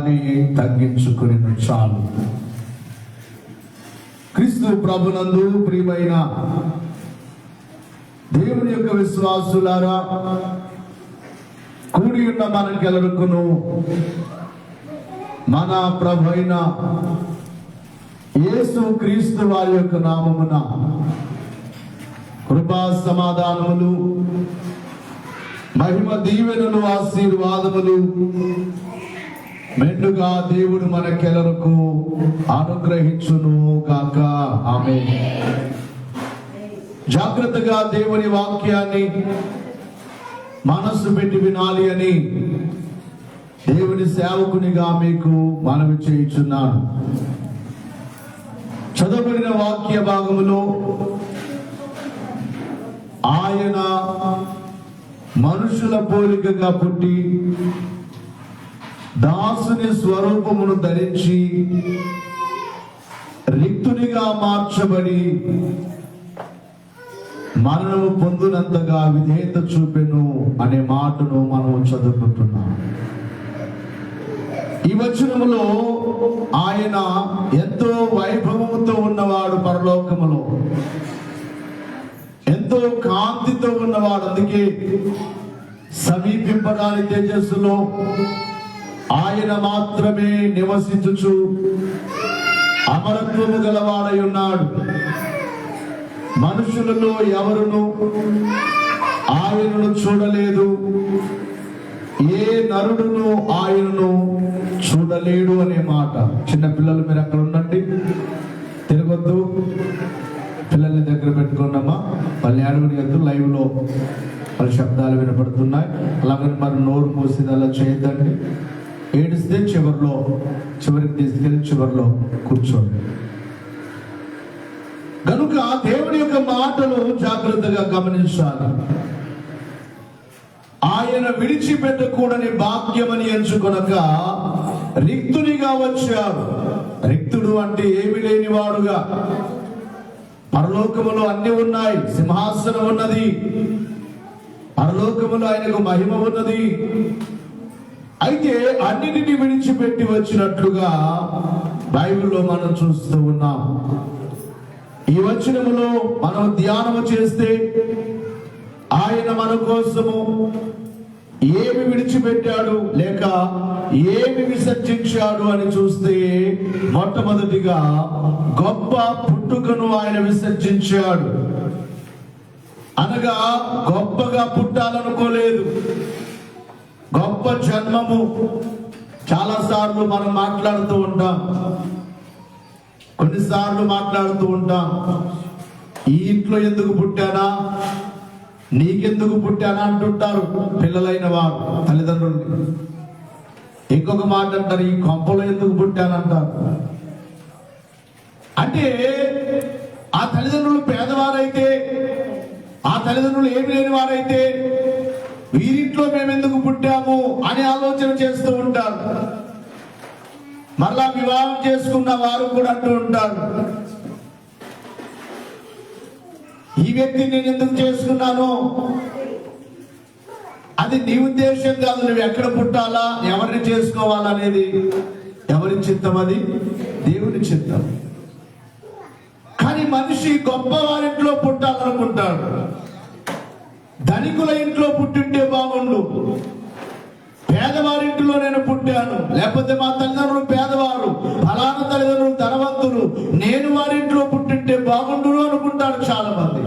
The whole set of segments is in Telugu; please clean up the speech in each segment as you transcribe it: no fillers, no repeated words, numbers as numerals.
తానే తగ్గించుకుని చాలు. క్రీస్తు ప్రభునందు ప్రియమైన దేవుని యొక్క విశ్వాసులారా, కూడి ఉన్న మనకెలరుకును మన ప్రభు అయిన యేసు క్రీస్తు వారి యొక్క నామమున కృపా సమాధానములు, మహిమ దీవెనలు, ఆశీర్వాదములు మెండుగా దేవుడు మనకెలరకు అనుగ్రహించును గాక. ఆమేన్. జాగ్రత్తగా దేవుని వాక్యాన్ని మనస్సు పెట్టి వినాలి అని దేవుని సేవకునిగా మీకు మనవి చేయుచున్నాను. చదవబడిన వాక్య భాగములో ఆయన మనుషుల పోలికగా పుట్టి దాసుని స్వరూపమును ధరించి రిక్తునిగా మార్చబడి మరణము పొందినంతగా విధేయత చూపెను అనే మాటను మనం చదువుకుంటున్నాం. ఈ వచనములో ఆయన ఎంతో వైభవముతో ఉన్నవాడు, పరలోకములో ఎంతో కాంతితో ఉన్నవాడు. అందుకే సమీపింపరాని తేజస్సులో ఆయన మాత్రమే నివసించుచు అమరత్వము గలవాడై ఉన్నాడు. మనుషులలో ఎవరును ఆయనను చూడలేదు, ఏ నరుడును ఆయనను చూడలేడు అనే మాట. చిన్న పిల్లలు మీరు అక్కడ ఉండండి, తిరగొద్దు, పిల్లల్ని దగ్గర పెట్టుకున్నామా. వాళ్ళు ఏడుగురు లైవ్ లో వాళ్ళ శబ్దాలు వినపడుతున్నాయి. అలాగే మరి నోరు మూసి అలా చేయొద్దండి. ఏడిస్తే చివరికి తీసుకెళ్ళి చివరిలో కూర్చోండి. కనుక దేవుని యొక్క మాటలు జాగ్రత్తగా గమనించాలి. ఆయన విడిచిపెట్టకూడని భాగ్యమని ఎంచుకొనక రిక్తునిగా వచ్చాడు. రిక్తుడు అంటే ఏమి లేనివాడుగా. పరలోకములో అన్ని ఉన్నాయి, సింహాసనం ఉన్నది, పరలోకములో ఆయనకు మహిమ ఉన్నది. అయితే అన్నిటిని విడిచిపెట్టి వచ్చినట్లుగా బైబిల్లో మనం చూస్తూ ఉన్నాం. ఈ వచనములో మనం ధ్యానము చేస్తే ఆయన మన కోసము ఏమి విడిచిపెట్టాడు లేక ఏమి విసర్జించాడు అని చూస్తే, మొట్టమొదటిగా గొప్ప పుట్టుకను ఆయన విసర్జించాడు. అనగా గొప్పగా పుట్టాలనుకోలేదు, గొప్ప జన్మము. చాలాసార్లు మనం మాట్లాడుతూ ఉంటాం, కొన్నిసార్లు మాట్లాడుతూ ఉంటాం, ఈ ఇంట్లో ఎందుకు పుట్టానా, నీకెందుకు పుట్టానా అంటుంటారు పిల్లలైన వారు తల్లిదండ్రులు. ఇంకొక మాట అంటారు, ఈ కొంపలో ఎందుకు పుట్టానంటారు. అంటే ఆ తల్లిదండ్రులు పేదవారైతే, ఆ తల్లిదండ్రులు ఏమి లేని వారైతే వీరింట్లో మేము ఎందుకు పుట్టాము అని ఆలోచన చేస్తూ ఉంటారు. మరలా వివాహం చేసుకున్న వారు కూడా అంటూ ఉంటారు, ఈ వ్యక్తిని నేను ఎందుకు చేసుకున్నాను, అది నీ ఉద్దేశం కాదు, నువ్వు ఎక్కడ పుట్టాలా, ఎవరిని చేసుకోవాలా అనేది ఎవరి చిత్తం, అది దేవుని చిత్తం. కానీ మనిషి గొప్ప వారింట్లో పుట్టాలనుకుంటాడు. ధనికుల ఇంట్లో పుట్టింటే బాగుండు, పేదవారింటిలో నేను పుట్టాను, లేకపోతే మా తల్లిదండ్రులు పేదవారు, ఫలానా తల్లిదండ్రులు ధనవంతులు, నేను వారింట్లో పుట్టింటే బాగుండు అనుకుంటారు చాలా మంది.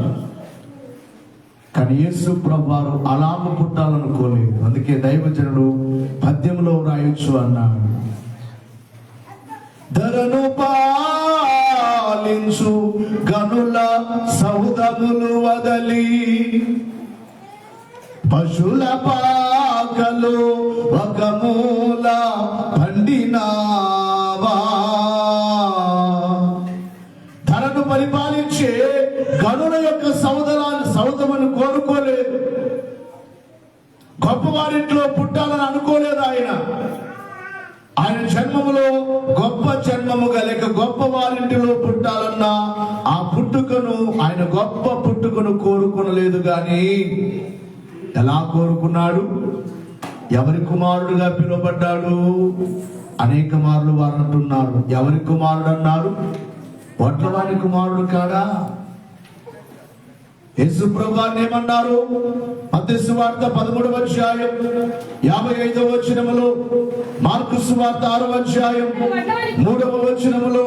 కానీ యేసు ప్రభువారు అలాగ పుట్టాలనుకోలేదు. అందుకే దైవజనుడు పద్యంలో రాయొచ్చు అన్నాడు, ధరను పాలించు గనుల సౌదములు వదలి పశుల పాకలు ఒక మూల పండినావా. ధరను పరిపాలించే గనుల యొక్క సౌదమును కోరుకోలేదు, గొప్పవారింట్లో పుట్టాలని అనుకోలేదు. ఆయన జన్మములో గొప్ప జన్మముగా లేక గొప్ప వారింటిలో పుట్టాలన్న ఆ పుట్టుకను, ఆయన గొప్ప పుట్టుకను కోరుకునలేదు. గాని ఎలా కోరుకున్నాడు, ఎవరి కుమారుడుగా పిలువబడ్డాడు, అనేక మార్లు వారు అంటున్నారు, ఎవరి కుమారుడు అన్నారు? వడ్లవాని కుమారుడు కాడా? యేసు ప్రభువారు ఏమన్నారు? మత్తయి సువార్త 13వ అధ్యాయం 55వ వచనములో, మార్కు సువార్త 6వ అధ్యాయం 3వ వచనములో,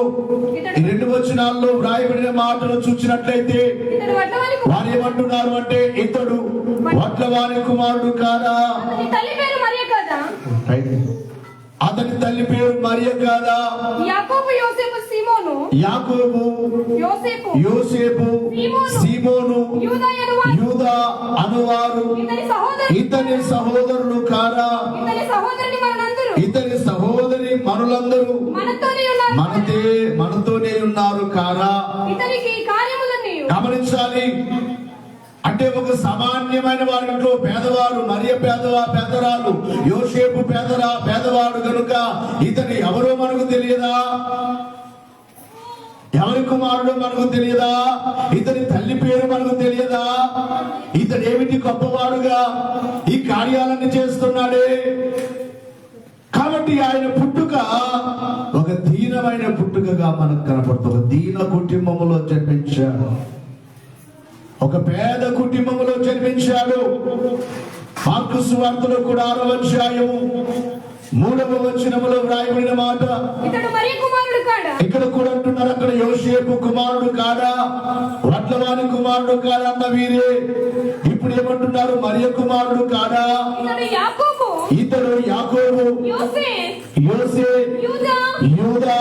ఈ 2 వచనాల్లో వ్రాయబడిన మాటలు చూసినట్లయితే వారు ఏమంటున్నారు అంటే, ఇతడు వడ్లవాని కుమారుడు కాదా? అతని తల్లి పేరు మరియ కాదా? యాకోబు, యోసేపు, సీమోను. యాకోబు, యోసేపు, సీమోను, యూదా అనువారు ఇతని సహోదరులు కారా? ఇతని సహోదరి మనులందరూ మనతోనే ఉన్నారు కారా? గమనించాలి. అంటే ఒక సామాన్యమైన వారిలో పేదవాడు, మరియ పేదరాలు, యోసేపు పేదవాడు కనుక ఇతని ఎవరో మనకు తెలియదా? ఎవరి కుమారుడు మనకు తెలియదా? ఇతని తల్లి పేరు మనకు తెలియదా? ఇతడు ఏమిటి గొప్పవాడుగా ఈ కార్యాలన్నీ చేస్తున్నాడే? కాబట్టి ఆయన పుట్టుక ఒక దీనమైన పుట్టుకగా మనకు కనపడుతుంది. ఒక దీన కుటుంబంలో జన్మించాడు, ఒక పేద కుటుంబంలో జన్మించాడు. మార్కు సువార్తలో కూడా 6వ అధ్యాయము 3వ వచనములో వ్రాయబడిన మాట, ఇక్కడ కూడా అంటున్నారు, అక్కడ యోసేపు కుమారుడు కాడా? వడ్లవాని కుమారుడు కాడా అన్న వీరే ఇప్పుడు ఏమంటున్నారు? మరియ కుమారుడు కాడా? ఇతడు యాకోబు, యోసే, యూదా,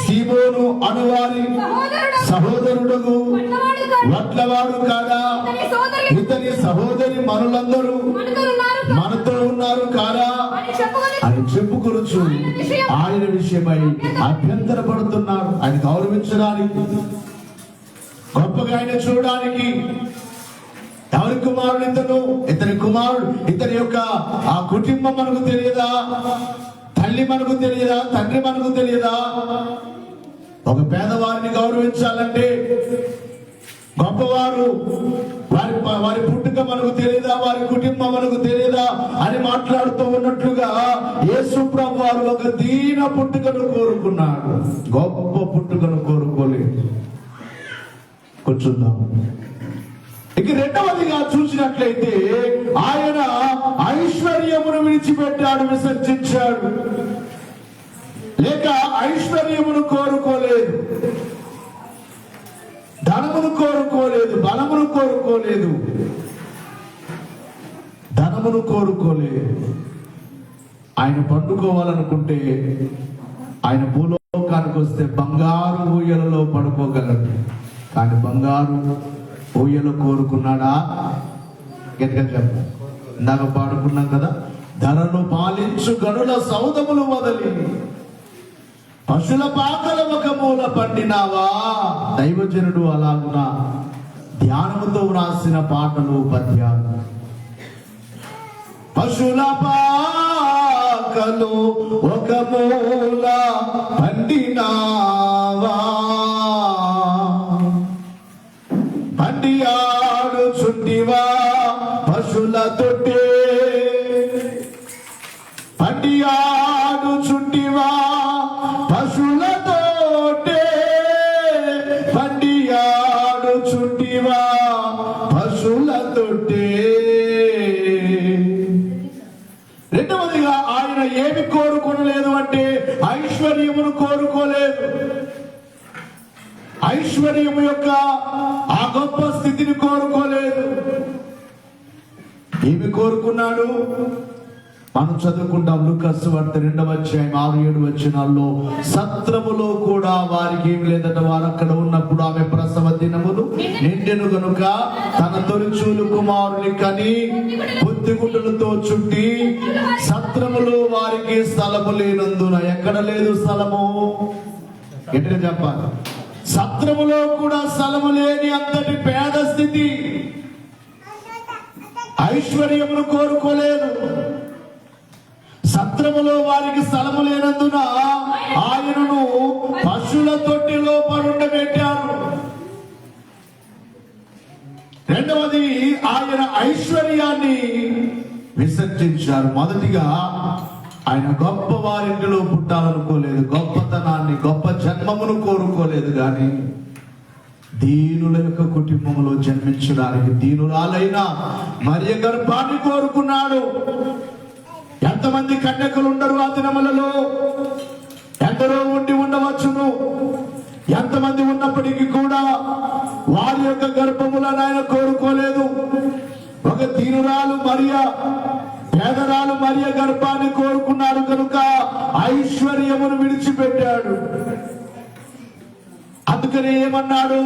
సీమోను అనువారి సహోదరుడు వడ్లవాడు కాదా? ఇతని సహోదరి మనులందరూ మనతో ఉన్నారు కాదా అని చెప్పుకొనొచ్చు. ఆయన విషయమై అభ్యంతరపడుతున్నారు. ఆయన గౌరవించడానికి, గొప్పగా ఆయన చూడడానికి. ఎవరి కుమారుడు ఇతను? ఇతని కుమారుడు, ఇతని యొక్క ఆ కుటుంబం మనకు తెలియదా? తల్లి మనకు తెలియదా? తండ్రి మనకు తెలియదా? ఒక పేదవారిని గౌరవించాలంటే, గొప్పవారు వారి పుట్టుక మనకు తెలియదా? వారి కుటుంబం మనకు తెలియదా అని మాట్లాడుతూ ఉన్నట్లుగా యేసు ప్రభువారు ఒక దీన పుట్టుకను కోరుకున్నాడు, గొప్ప పుట్టుకను కోరుకోలేదు. కూర్చుందాం. ఇక రెండవదిగా చూసినట్లయితే ఆయన ఐశ్వర్యమును విడిచిపెట్టాడు, విసర్జించాడు. లేక ఐశ్వర్యమును కోరుకోలేదు, ధనమును కోరుకోలేదు, బలమును కోరుకోలేదు, ధనమును కోరుకోలేదు. ఆయన పండుకోవాలనుకుంటే ఆయన భూలోకానికి వస్తే బంగారు ఊయలలో పడుకోగలడు. కానీ బంగారు ఊయల కోరుకున్నాడా? గట్టిగా చెప్ప. ఇందాక పాడుకున్నాం కదా, ధరను పాలించు గనుల సౌదములు వదలి పశుల పాకల ఒక మూల పండినావా? దైవజనుడు అలాగున ధ్యానముతో వ్రాసిన పాటలు, పద్యాలు. పశుల పాకలు ఒక మూల పండినావా? పండి ఆడుచుంటివా పశుల తొట్టే? పండి ఆడుచుంటివా పశుల తోటే? పండి ఆడుచుంటివా పశుల తొట్టే? రెండవదిగా ఆయన ఏమి కోరుకోలేదు అంటే ఐశ్వర్యమును కోరుకోలేదు. ఐశ్వర్యము యొక్క ఆ గొప్ప స్థితిని కోరుకోలేదు. ఏమి కోరుకున్నాడు? మనం చదువుకుంటాం లూకాసు వార్త 2వ అధ్యాయం 6-7 వచనాల్లో, సత్రములో కూడా వారికి ఏమి లేదట. వారు అక్కడ ఉన్నప్పుడు ఆమె ప్రసవ దినములు నిండెను గనుక తన తొలిచూలు కుమారుని కని బుద్ధిగుడ్డలతో చుట్టి, సత్రములో వారికి స్థలము లేనందున. ఎక్కడ లేదు స్థలము? ఎట్లా చెప్పాలి? సత్రములో కూడా స్థలము లేని అంతటి పేద స్థితి. ఐశ్వర్యమును కోరుకోలేదు. సత్రములో వారికి స్థలము లేనందున ఆయనను పశువుల తొట్టిలో పడుండబెట్టారు. రెండవది, ఆయన ఐశ్వర్యాన్ని విసర్జించారు. మొదటిగా ఆయన గొప్ప వారింటిలో పుట్టాలనుకోలేదు, గొప్పతనాన్ని గొప్ప జన్మమును కోరుకోలేదు, కానీ దీనుల యొక్క కుటుంబంలో జన్మించడానికి దీనురాలైన మరియ గర్భాన్ని కోరుకున్నాడు. ఎంతమంది కన్యకలు ఉండరు ఆ దినములలో, ఎందరో ఉండి ఉండవచ్చును. ఎంతమంది ఉన్నప్పటికీ కూడా వారి యొక్క గర్భములను ఆయన కోరుకోలేదు. ఒక దీనురాలు మరియ, పేదరాలు మరియ గర్భాన్ని కోరుకున్నాడు కనుక ఐశ్వర్యమును విడిచిపెట్టాడు. అందుకని ఏమన్నాడు,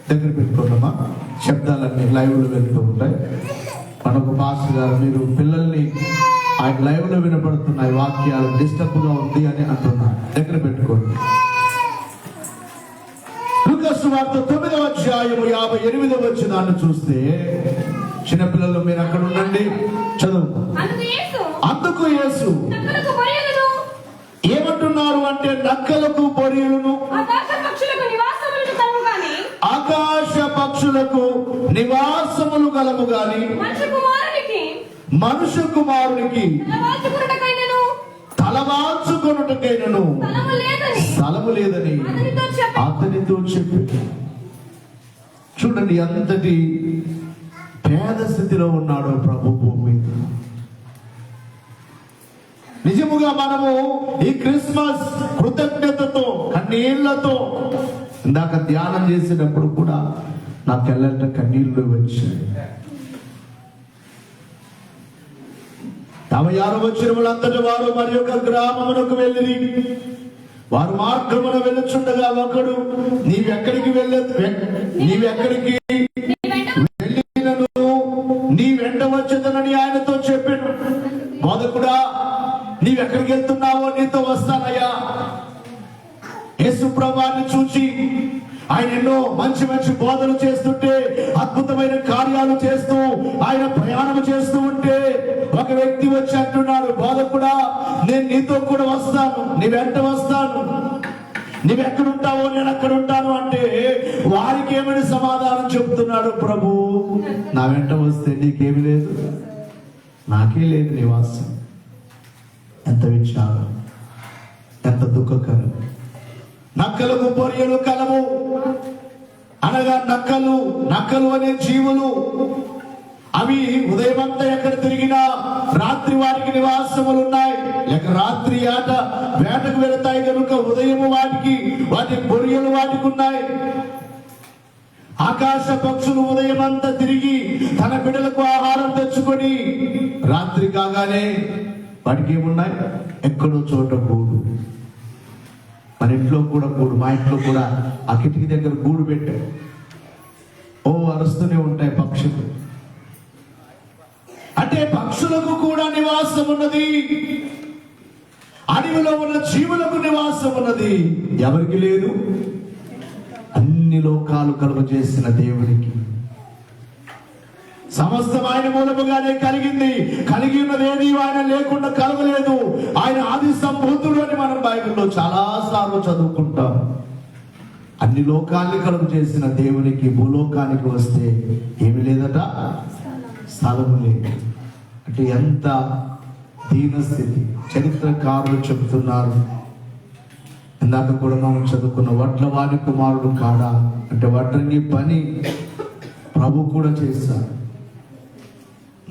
దగ్గర పెట్టుకోండమ్మా, శబ్దాలన్నీ లైవ్ లో వెళ్తూ ఉంటాయి. మనకు పాస్టర్ గారు, మీరు పిల్లల్ని ఆయన లైవ్ లో వినపడుతున్నాయి, వాక్యాలు డిస్టర్బ్ గా ఉంది అని అంటున్నారు, దగ్గర పెట్టుకోండి. లూకాసు వార్త 9వ అధ్యాయము 58వ వచనాన్ని చూస్తే, చిన్నపిల్లలు మీరు అక్కడ ఉండండి, చదువు. అందుకు యేసు ఏమంటున్నారు అంటే, నక్కలకు బొరియలను ఆకాశ పక్షులకు నివాసములు కలవు గాని మనుష్య కుమారునికి తలవాల్చుకొనుటకైనను స్థలము లేదని అతనితో చెప్పి. చూడండి అంతటి పేద స్థితిలో ఉన్నాడు ప్రభు భూమి. నిజముగా మనము ఈ క్రిస్మస్ కృతజ్ఞతతో కన్నీళ్లతో, ఇందాక ధ్యానం చేసేటప్పుడు కూడా నా తెల్లట కన్నీళ్లు వచ్చాయి. 56వ వచనములంతటి వారు మరి యొక్క గ్రామమునకు వెళ్ళి, వారు మార్గమున వెళ్ళుచుండగా ఒకడు, నీవెక్కడికి వెళ్ళినను నీ వెంట వచ్చేదనని ఆయనతో చెప్పాను. బోధకుడా, నీవెక్కడికి వెళ్తున్నావో నీతో వస్తానయ్యా. యేసు ప్రభువుని చూచి ఆయన ఎన్నో మంచి మంచి బోధలు చేస్తుంటే, అద్భుతమైన కార్యాలు చేస్తూ ఆయన ప్రయాణం చేస్తూ ఉంటే, ఒక వ్యక్తి వచ్చి అంటున్నాడు, బోధకుడా, నేను నీతో కూడా వస్తాను, నీ వెంట వస్తాను, నీవెక్కడుంటావో నేను అక్కడ ఉంటాను అంటే, వారికి ఏమని సమాధానం చెప్తున్నాడు ప్రభు, నా వెంట వస్తే నీకేమి లేదు, నాకే లేదు నివాసం. ఎంత విచారం, ఎంత దుఃఖకరం. నక్కలకు బొరియలు కలవు అనగా, నక్కలు అనే జీవులు, అవి ఉదయమంతా ఎక్కడ తిరిగినా రాత్రి వాటికి నివాసములు ఉన్నాయి. లేక రాత్రి వేటకు వెళతాయి కనుక ఉదయము వాటి బొరియలు వాటికి ఉన్నాయి. ఆకాశ పక్షులు ఉదయం అంతా తిరిగి తన బిడ్డలకు ఆహారం తెచ్చుకొని, రాత్రి కాగానే వాటికి ఏమున్నాయి, ఎక్కడో చోట గూడు. మన ఇంట్లో కూడా గూడు, మా ఇంట్లో కూడా ఆ కిటికీ దగ్గర గూడు పెట్టాం. ఓ అరుస్తూనే ఉంటాయి పక్షులు. అంటే పక్షులకు కూడా నివాసం ఉన్నది, అడవిలో ఉన్న జీవులకు నివాసం ఉన్నది. ఎవరికి లేదు? అన్ని లోకాలు కలుగజేసిన దేవునికి. సమస్తం ఆయన మూలముగానే కలిగింది, కలిగి ఉన్నది ఏది ఆయన లేకుండా కలగలేదు. ఆయన ఆది సంభూతుడు అని మనం బైబిల్లో చాలా సార్లు చదువుకుంటాం. అన్ని లోకాన్ని కలుగు చేసిన దేవునికి భూలోకానికి వస్తే ఏమి లేదట, స్థలము లేదు. అంటే ఎంత దీనస్థితి. చరిత్రకారులు చెబుతున్నారు, ఇందాక కూడా మనం చదువుకున్న వడ్లవాని కుమారుడు కాడా అంటే వడ్రంగి పని ప్రభు కూడా చేశారు.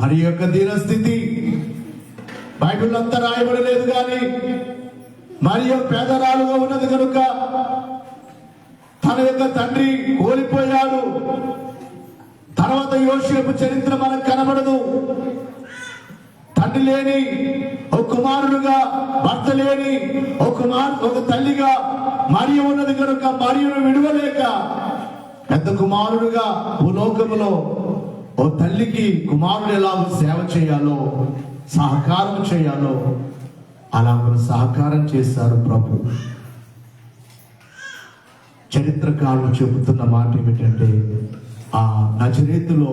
మరి యొక్క దీనస్థితి బైబిల్ అంతా రాయబడలేదు, కానీ మరి పేదరాలుగా ఉన్నది కనుక తన యొక్క తండ్రి కోల్పోయాడు. తర్వాత యోసేపు చరిత్ర మనకు కనబడదు. తండ్రి లేని ఒక కుమారుడుగా, భర్త లేని ఒక తల్లిగా మరియ ఉన్నది కనుక మరియను విడవలేక పెద్ద కుమారుడుగా భూలోకములో ఓ తల్లికి కుమారుడు ఎలా సేవ చేయాలో, సహకారం చేయాలో అలా సహకారం చేశారు ప్రభు. చరిత్రకారులు చెబుతున్న మాట ఏమిటంటే, ఆ నజరేతులో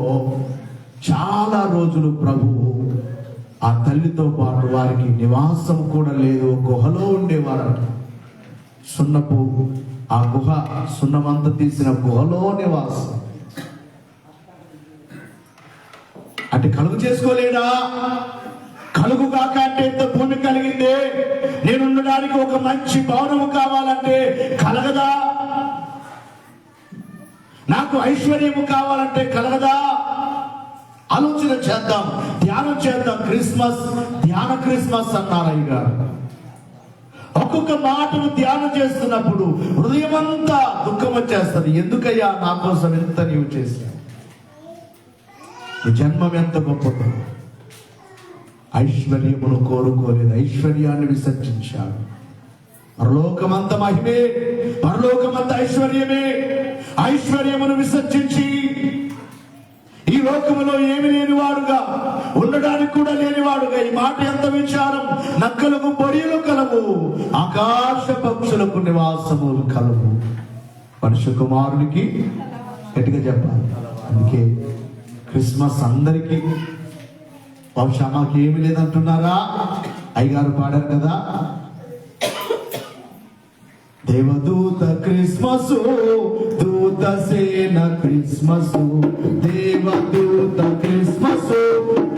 చాలా రోజులు ప్రభువు ఆ తల్లితో పాటు వారికి నివాసం కూడా లేదు, గుహలో ఉండేవారు. సున్నపు ఆ గుహ, సున్నమంత తీసిన గుహలో నివాసం. అంటే కలుగు చేసుకోలేడా? కలుగుగాక అంటే ఇంత భూమి కలిగిందే, నేను ఉండడానికి ఒక మంచి భవనము కావాలంటే కలగదా? నాకు ఐశ్వర్యము కావాలంటే కలగదా? ఆలోచన చేద్దాం, ధ్యానం చేద్దాం. ధ్యాన క్రిస్మస్ అన్నారు అయ్యగారు. ఒక్కొక్క మాటను ధ్యానం చేస్తున్నప్పుడు హృదయమంతా దుఃఖం వచ్చేస్తుంది. ఎందుకయ్యా నా కోసం ఎంత నీవు చేశావు? ఈ జన్మం ఎంత గొప్పదో. ఐశ్వర్యమును కోరుకోలేదు, ఐశ్వర్యాన్ని విసర్జించాడు. పరలోకమంత మహిమే, పరలోకమంత ఐశ్వర్యమే. ఐశ్వర్యమును విసర్జించి ఈ లోకములో ఏమి లేనివాడుగా, ఉండడానికి కూడా లేనివాడుగా. ఈ మాట ఎంత విచారం! నక్కలకు పొడియలు కలవు, ఆకాశ పక్షులకు నివాసములు కలవు, మనుష్య కుమారునికి గట్టిగా చెప్పాలి. అందుకే క్రిస్మస్ అందరికీ. బహుశా మాకు ఏమి లేదంటున్నారా? అయ్యగారు పాడారు కదా, దేవదూత క్రిస్మస్, దూత సేన క్రిస్మస్, దేవదూత క్రిస్మస్,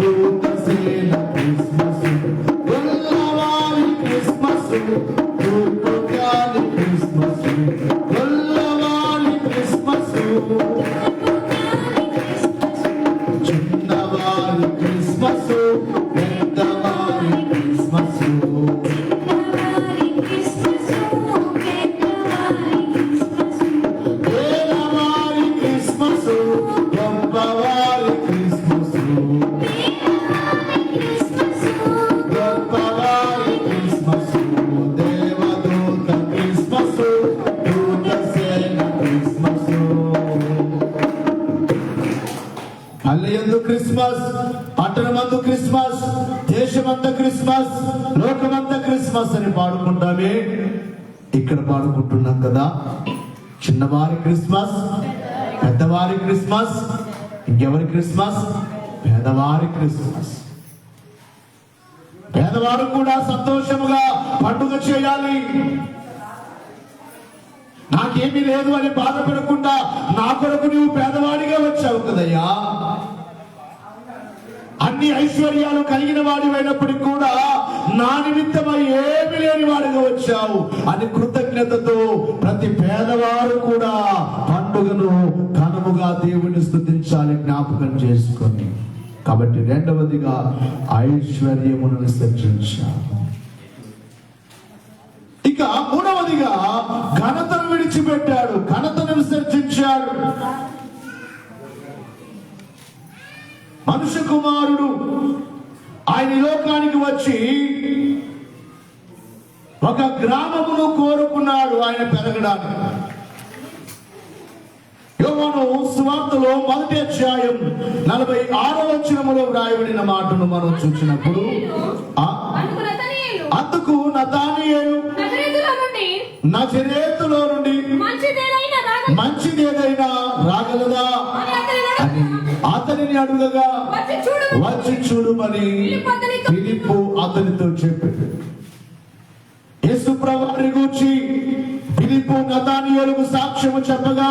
దూత సేన క్రిస్మస్, గొల్లవారి క్రిస్మస్, దూతగాలి క్రిస్మస్, గొల్లవారి క్రిస్మస్, చిన్నవారి క్రిస్మస్, పెద్దవారి క్రిస్మస్, క్రిస్మస్, పట్టణమందు క్రిస్మస్, దేశమంతా క్రిస్మస్, లోకమంతా క్రిస్మస్ అని పాడుకుంటామే. ఇక్కడ పాడుకుంటున్నాం కదా, చిన్నవారి క్రిస్మస్, పెద్దవారి క్రిస్మస్, ఇంకెవరి క్రిస్మస్? పేదవారి క్రిస్మస్. పేదవారు కూడా సంతోషముగా పండుగ చేయాలి. నాకేమీ లేదు అని బాధపడకుండా నా కొరకు నువ్వు పేదవాడిగా వచ్చావు కదయ్యా. అన్ని ఐశ్వర్యాలు కలిగిన వాడివైనప్పటికీ కూడా నా నిమిత్తమై ఏమి లేని వాడిగా వచ్చావు అని కృతజ్ఞతతో ప్రతి పేదవారు కూడా పండుగను ఘనముగా దేవుని స్తుతించాలి, జ్ఞాపకం చేసుకొని. కాబట్టి రెండవదిగా ఐశ్వర్యమును విసర్జించాలి. ఇక మూడవదిగా ఘనతను విడిచిపెట్టాడు, ఘనతను విసర్జించాడు. మనుష్య కుమారుడు ఆయన లోకానికి వచ్చి ఒక గ్రామమును కోరుకున్నాడు ఆయన పెరగడానికి. యోహాను సువార్తలో 1వ అధ్యాయం 46వ వచనములో వ్రాయబడిన మాటను మనం చూసినప్పుడు, అందుకు నతానియేలు నజరేతులో నుండి మంచిదేదైనా రాగలదా అని అతనిని అడుగగా, వచ్చి చూడుమని ఫిలిప్పు అతనితో చెప్పాడు. యేసు ప్రభువుని గూర్చి ఫిలిప్పు నతానియేలుకు సాక్ష్యము చెప్పగా,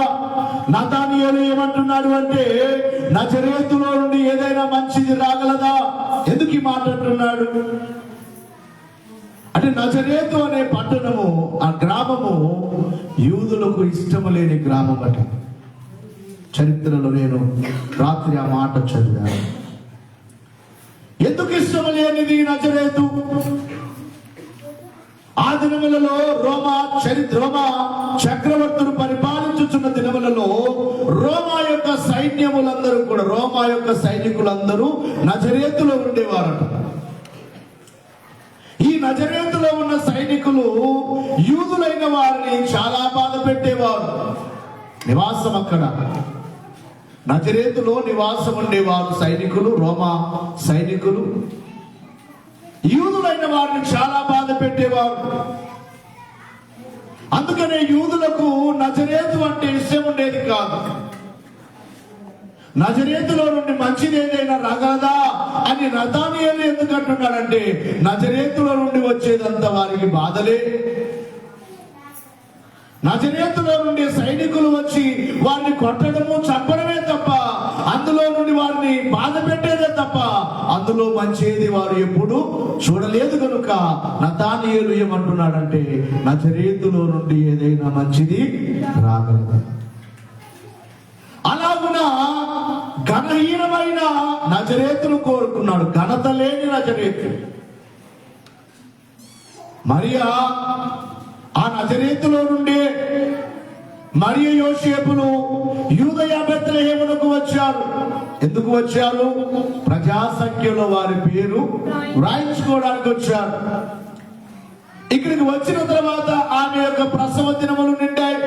నతానియేలు ఏమంటున్నాడు అంటే, నజరేతులో నుండి ఏదైనా మంచిది రాగలదా? ఎందుకు ఈ మాట అంటున్నాడు అంటే, నజరేతు అనే పట్టణము, ఆ గ్రామము యూదులకు ఇష్టము లేని గ్రామం అట. చరిత్రలో నేను రాత్రి ఆ మాట చదివాను. ఎందుకు ఇష్టం లేనిది నజరేతు? ఆ దినములలో రోమా చక్రవర్తులు పరిపాలించుచున్న దినములలో రోమా యొక్క సైన్యములందరూ కూడా, రోమా యొక్క సైనికులందరూ నజరేతులో ఉండేవారట. ఈ నజరేతులో ఉన్న సైనికులు యూదులైన వారిని చాలా బాధ పెట్టేవారు. నివాసం అక్కడ నజరేతులో నివాసం ఉండేవారు సైనికులు, రోమా సైనికులు యూదులైన వారిని చాలా బాధ పెట్టేవారు. అందుకనే యూదులకు నజరేతు అంటే ఇష్టం ఉండేది కాదు. నజరేతులో నుండి మంచిది ఏదైనా రాగలదా అని నతానియేలు ఎందుకు అంటున్నాడంటే, నజరేతులో నుండి వచ్చేదంతా వారికి బాధలే. నజరేతులో నుండి సైనికులు వచ్చి వారిని కొట్టడము, చంపడమే తప్ప అందులో నుండి వారిని బాధ పెట్టేదే తప్ప అందులో మంచిది వారు ఎప్పుడు చూడలేదు కనుక నతానీయేలు ఏమంటున్నాడంటే నజరేతులో నుండి ఏదైనా మంచిది రాగలదు. అలాగున ఘనహీనమైన నజరేతును కోరుకున్నాడు, ఘనత లేని నజరేతు. మరియా ఆ నజరేతులో నుండి మరియ యోసేపులు యూదయ బెత్లెహేమునకు వచ్చారు. ఎందుకు వచ్చారు? ప్రజాసంఖ్యలో వారి పేరు వ్రాయించుకోవడానికి వచ్చారు. ఇక్కడికి వచ్చిన తర్వాత ఆమె యొక్క ప్రసవ దినములు నిండాయి.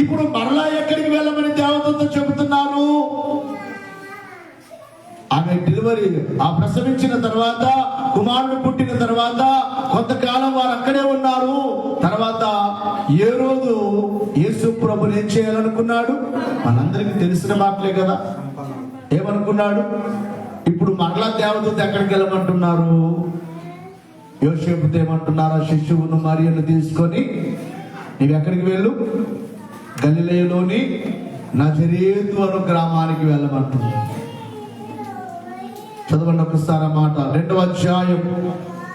ఇప్పుడు మరలా ఎక్కడికి వెళ్ళమని దేవతతో చెబుతున్నారు. ఆమె డెలివరీ ఆ ప్రసవించిన తర్వాత కుమారుడు పుట్టిన తర్వాత కొంతకాలం వారు అక్కడే ఉన్నారు. తర్వాత ఏ రోజు యేసు ప్రభుని ఏం చేయాలనుకున్నాడు? మనందరికీ తెలిసిన మాటలే కదా. ఏమనుకున్నాడు? ఇప్పుడు మరలా దేవతతో ఎక్కడికి వెళ్ళమంటున్నారు? యోసేపుతో ఏమంటున్నారు? ఆ శిశువును మరియను తీసుకొని నీవు ఎక్కడికి వెళ్ళు? గలిలయలోని నజరేతు అను గ్రామానికి వెళ్ళమంటున్నారు. చదవండి ఒకసారి ఆ మాట. 2వ అధ్యాయం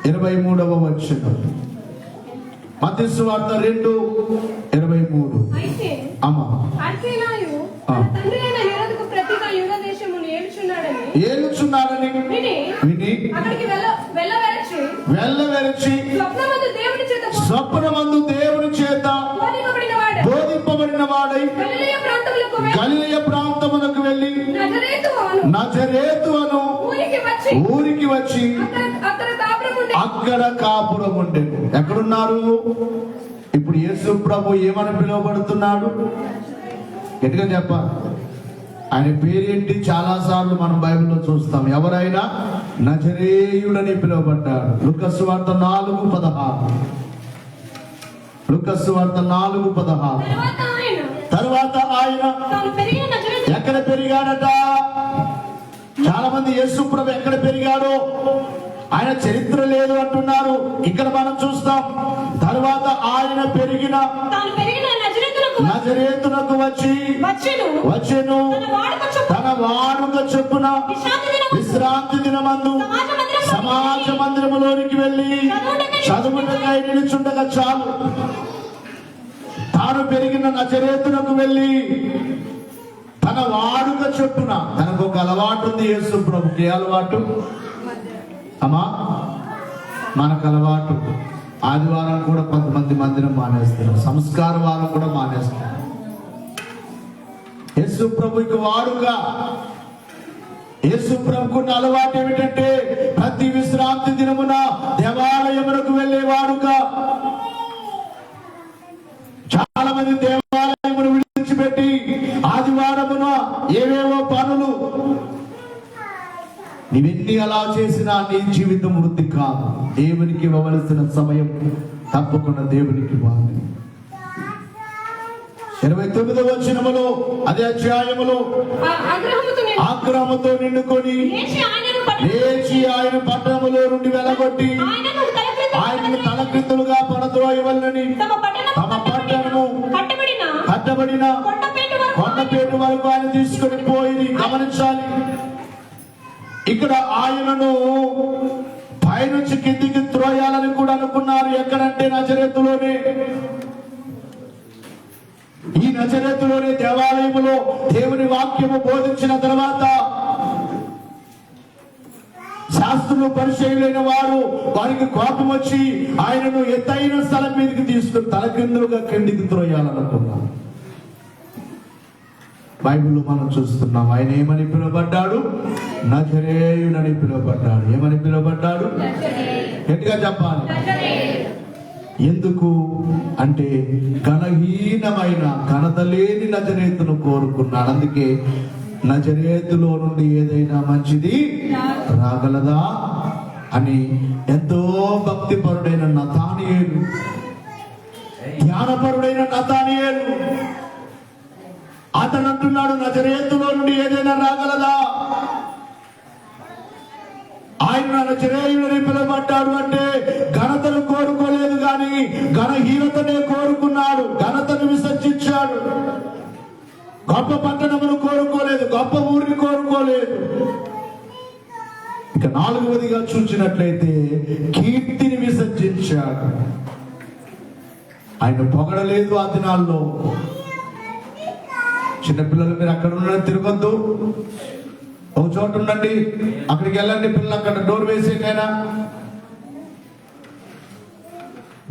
23వ వచనం. మత్తయి సువార్త 2:23. అయితే అమ్మా అర్కేలాయు తన తండ్రి అయిన హేరోదుకు ప్రతిగా యూద దేశమును ఏలుచున్నాడని విని అక్కడికి వెళ్ళవెరచి స్వప్నమందు దేవుని చేత బోధింపబడిన వాడై గలిలయ ప్రాంతమునకు వెళ్ళి నజరేతు అను ఊరికి వచ్చి అక్కడ కాపురం ఉండేది. ఎక్కడున్నారు? ఇప్పుడు యేసు ప్రభు ఏమని పిలువబడుతున్నాడు? గట్టిగా చెప్పాలి. ఆయన పేరేంటి? చాలా సార్లు మనం బైబిల్లో చూస్తాం. ఎవరైనా నజరేయుడని పిలువబడ్డాడు. లూకా సువార్త 4:16. లూకా సువార్త 4:16. తర్వాత ఆయన ఎక్కడ పెరిగాడట? చాలా మంది యేసు ప్రభు ఎక్కడ పెరిగాడో ఆయన చరిత్ర లేదు అంటున్నారు. ఇక్కడ మనం చూస్తాం. తర్వాత ఆయన పెరిగిన నజరేతునకు వచ్చెను తన వాడుక చొప్పున విశ్రాంతి దినమందు సమాజ మందిరములోనికి వెళ్ళి చదువుటకై నిలుచుండగా చాలు. తాను పెరిగిన నజరేతునకు వెళ్ళి తన వాడుక చొప్పున, తనకు ఒక అలవాటు ఉంది యేసు ప్రభుకి. ఏ అలవాటు అమ్మా? మనకు అలవాటు ఆదివారం కూడా కొంతమంది మందిరం మానేస్తారు, సంస్కార వారం కూడా మానేస్తారు. యేసు ప్రభుకి వాడుగా, యేసు ప్రభుకున్న అలవాటు ఏమిటంటే ప్రతి విశ్రాంతి దినమున దేవాలయమునకు వెళ్ళే వాడుగా. చాలా మంది దేవాలయమును విడిచిపెట్టి ఆదివారమున ఏవేవో పనులు. నీవెన్ని అలా చేసినా నీ జీవితం వృద్ధి కాదు. దేవునికి ఇవ్వవలసిన సమయం తప్పకుండా దేవునికి ఇవ్వాలి. 29వ వచనములో అదే అధ్యాయములో ఆగ్రహముతో నిండుకొని లేచి ఆయన పట్టణములో నుండి వెళ్ళగొట్టి ఆయనను తలక్రిందులుగా పడద్రోయవలెనని తమ పట్టణము కట్టబడిన కొండపేటు వరకు ఆయన తీసుకొని పోయి. గమనించాలి, ఇక్కడ ఆయనను పైనుంచి కిందికి త్రోయాలని కూడా అనుకున్నారు. ఎక్కడంటే నజరేతులోనే. ఈ నజరేతులోనే దేవాలయములో దేవుని వాక్యము బోధించిన తర్వాత శాస్త్రులు పరిచయులైన వారు వారికి కోపం వచ్చి ఆయనను ఎత్తైన స్థలం మీదకి తీసుకుని తలకిందులుగా కిందికి త్రోయాలనుకున్నారు. బైబిల్లో మనం చూస్తున్నాం. ఆయన ఏమని పిలువబడ్డాడు? నజరేయుడని పిలువబడ్డాడు. ఏమని పిలువబడ్డాడు? గట్టిగా చెప్పాలి. ఎందుకు అంటే ఘనహీనమైన ఘనత లేని నజరేతును కోరుకున్నాడు. అందుకే నజరేతులో నుండి ఏదైనా మంచిది రాగలదా అని ఎంతో భక్తిపరుడైన నతానియేలు, ధ్యానపరుడైన నతానియేలు అతను అంటున్నాడు, నజరేతులో నుండి ఏదైనా రాగలదా? ఆయన నజరేయుడని పిలువబడ్డాడు అంటే ఘనతను కోరుకోలేదు కానీ ఘనహీనతనే కోరుకున్నాడు. ఘనతను విసర్జించాడు. గొప్ప పట్టణమును కోరుకోలేదు, గొప్ప నాలుగవదిగా చూసినట్లయితే కీర్తిని విసర్జించాడు. ఆయన పొగడలేదు ఆ దినాల్లో. చిన్నపిల్లలు మీరు అక్కడ ఉన్న తిరగొద్దు, ఒక చోట ఉండండి, అక్కడికి వెళ్ళండి. పిల్లలు అక్కడ డోర్ వేసేకైనా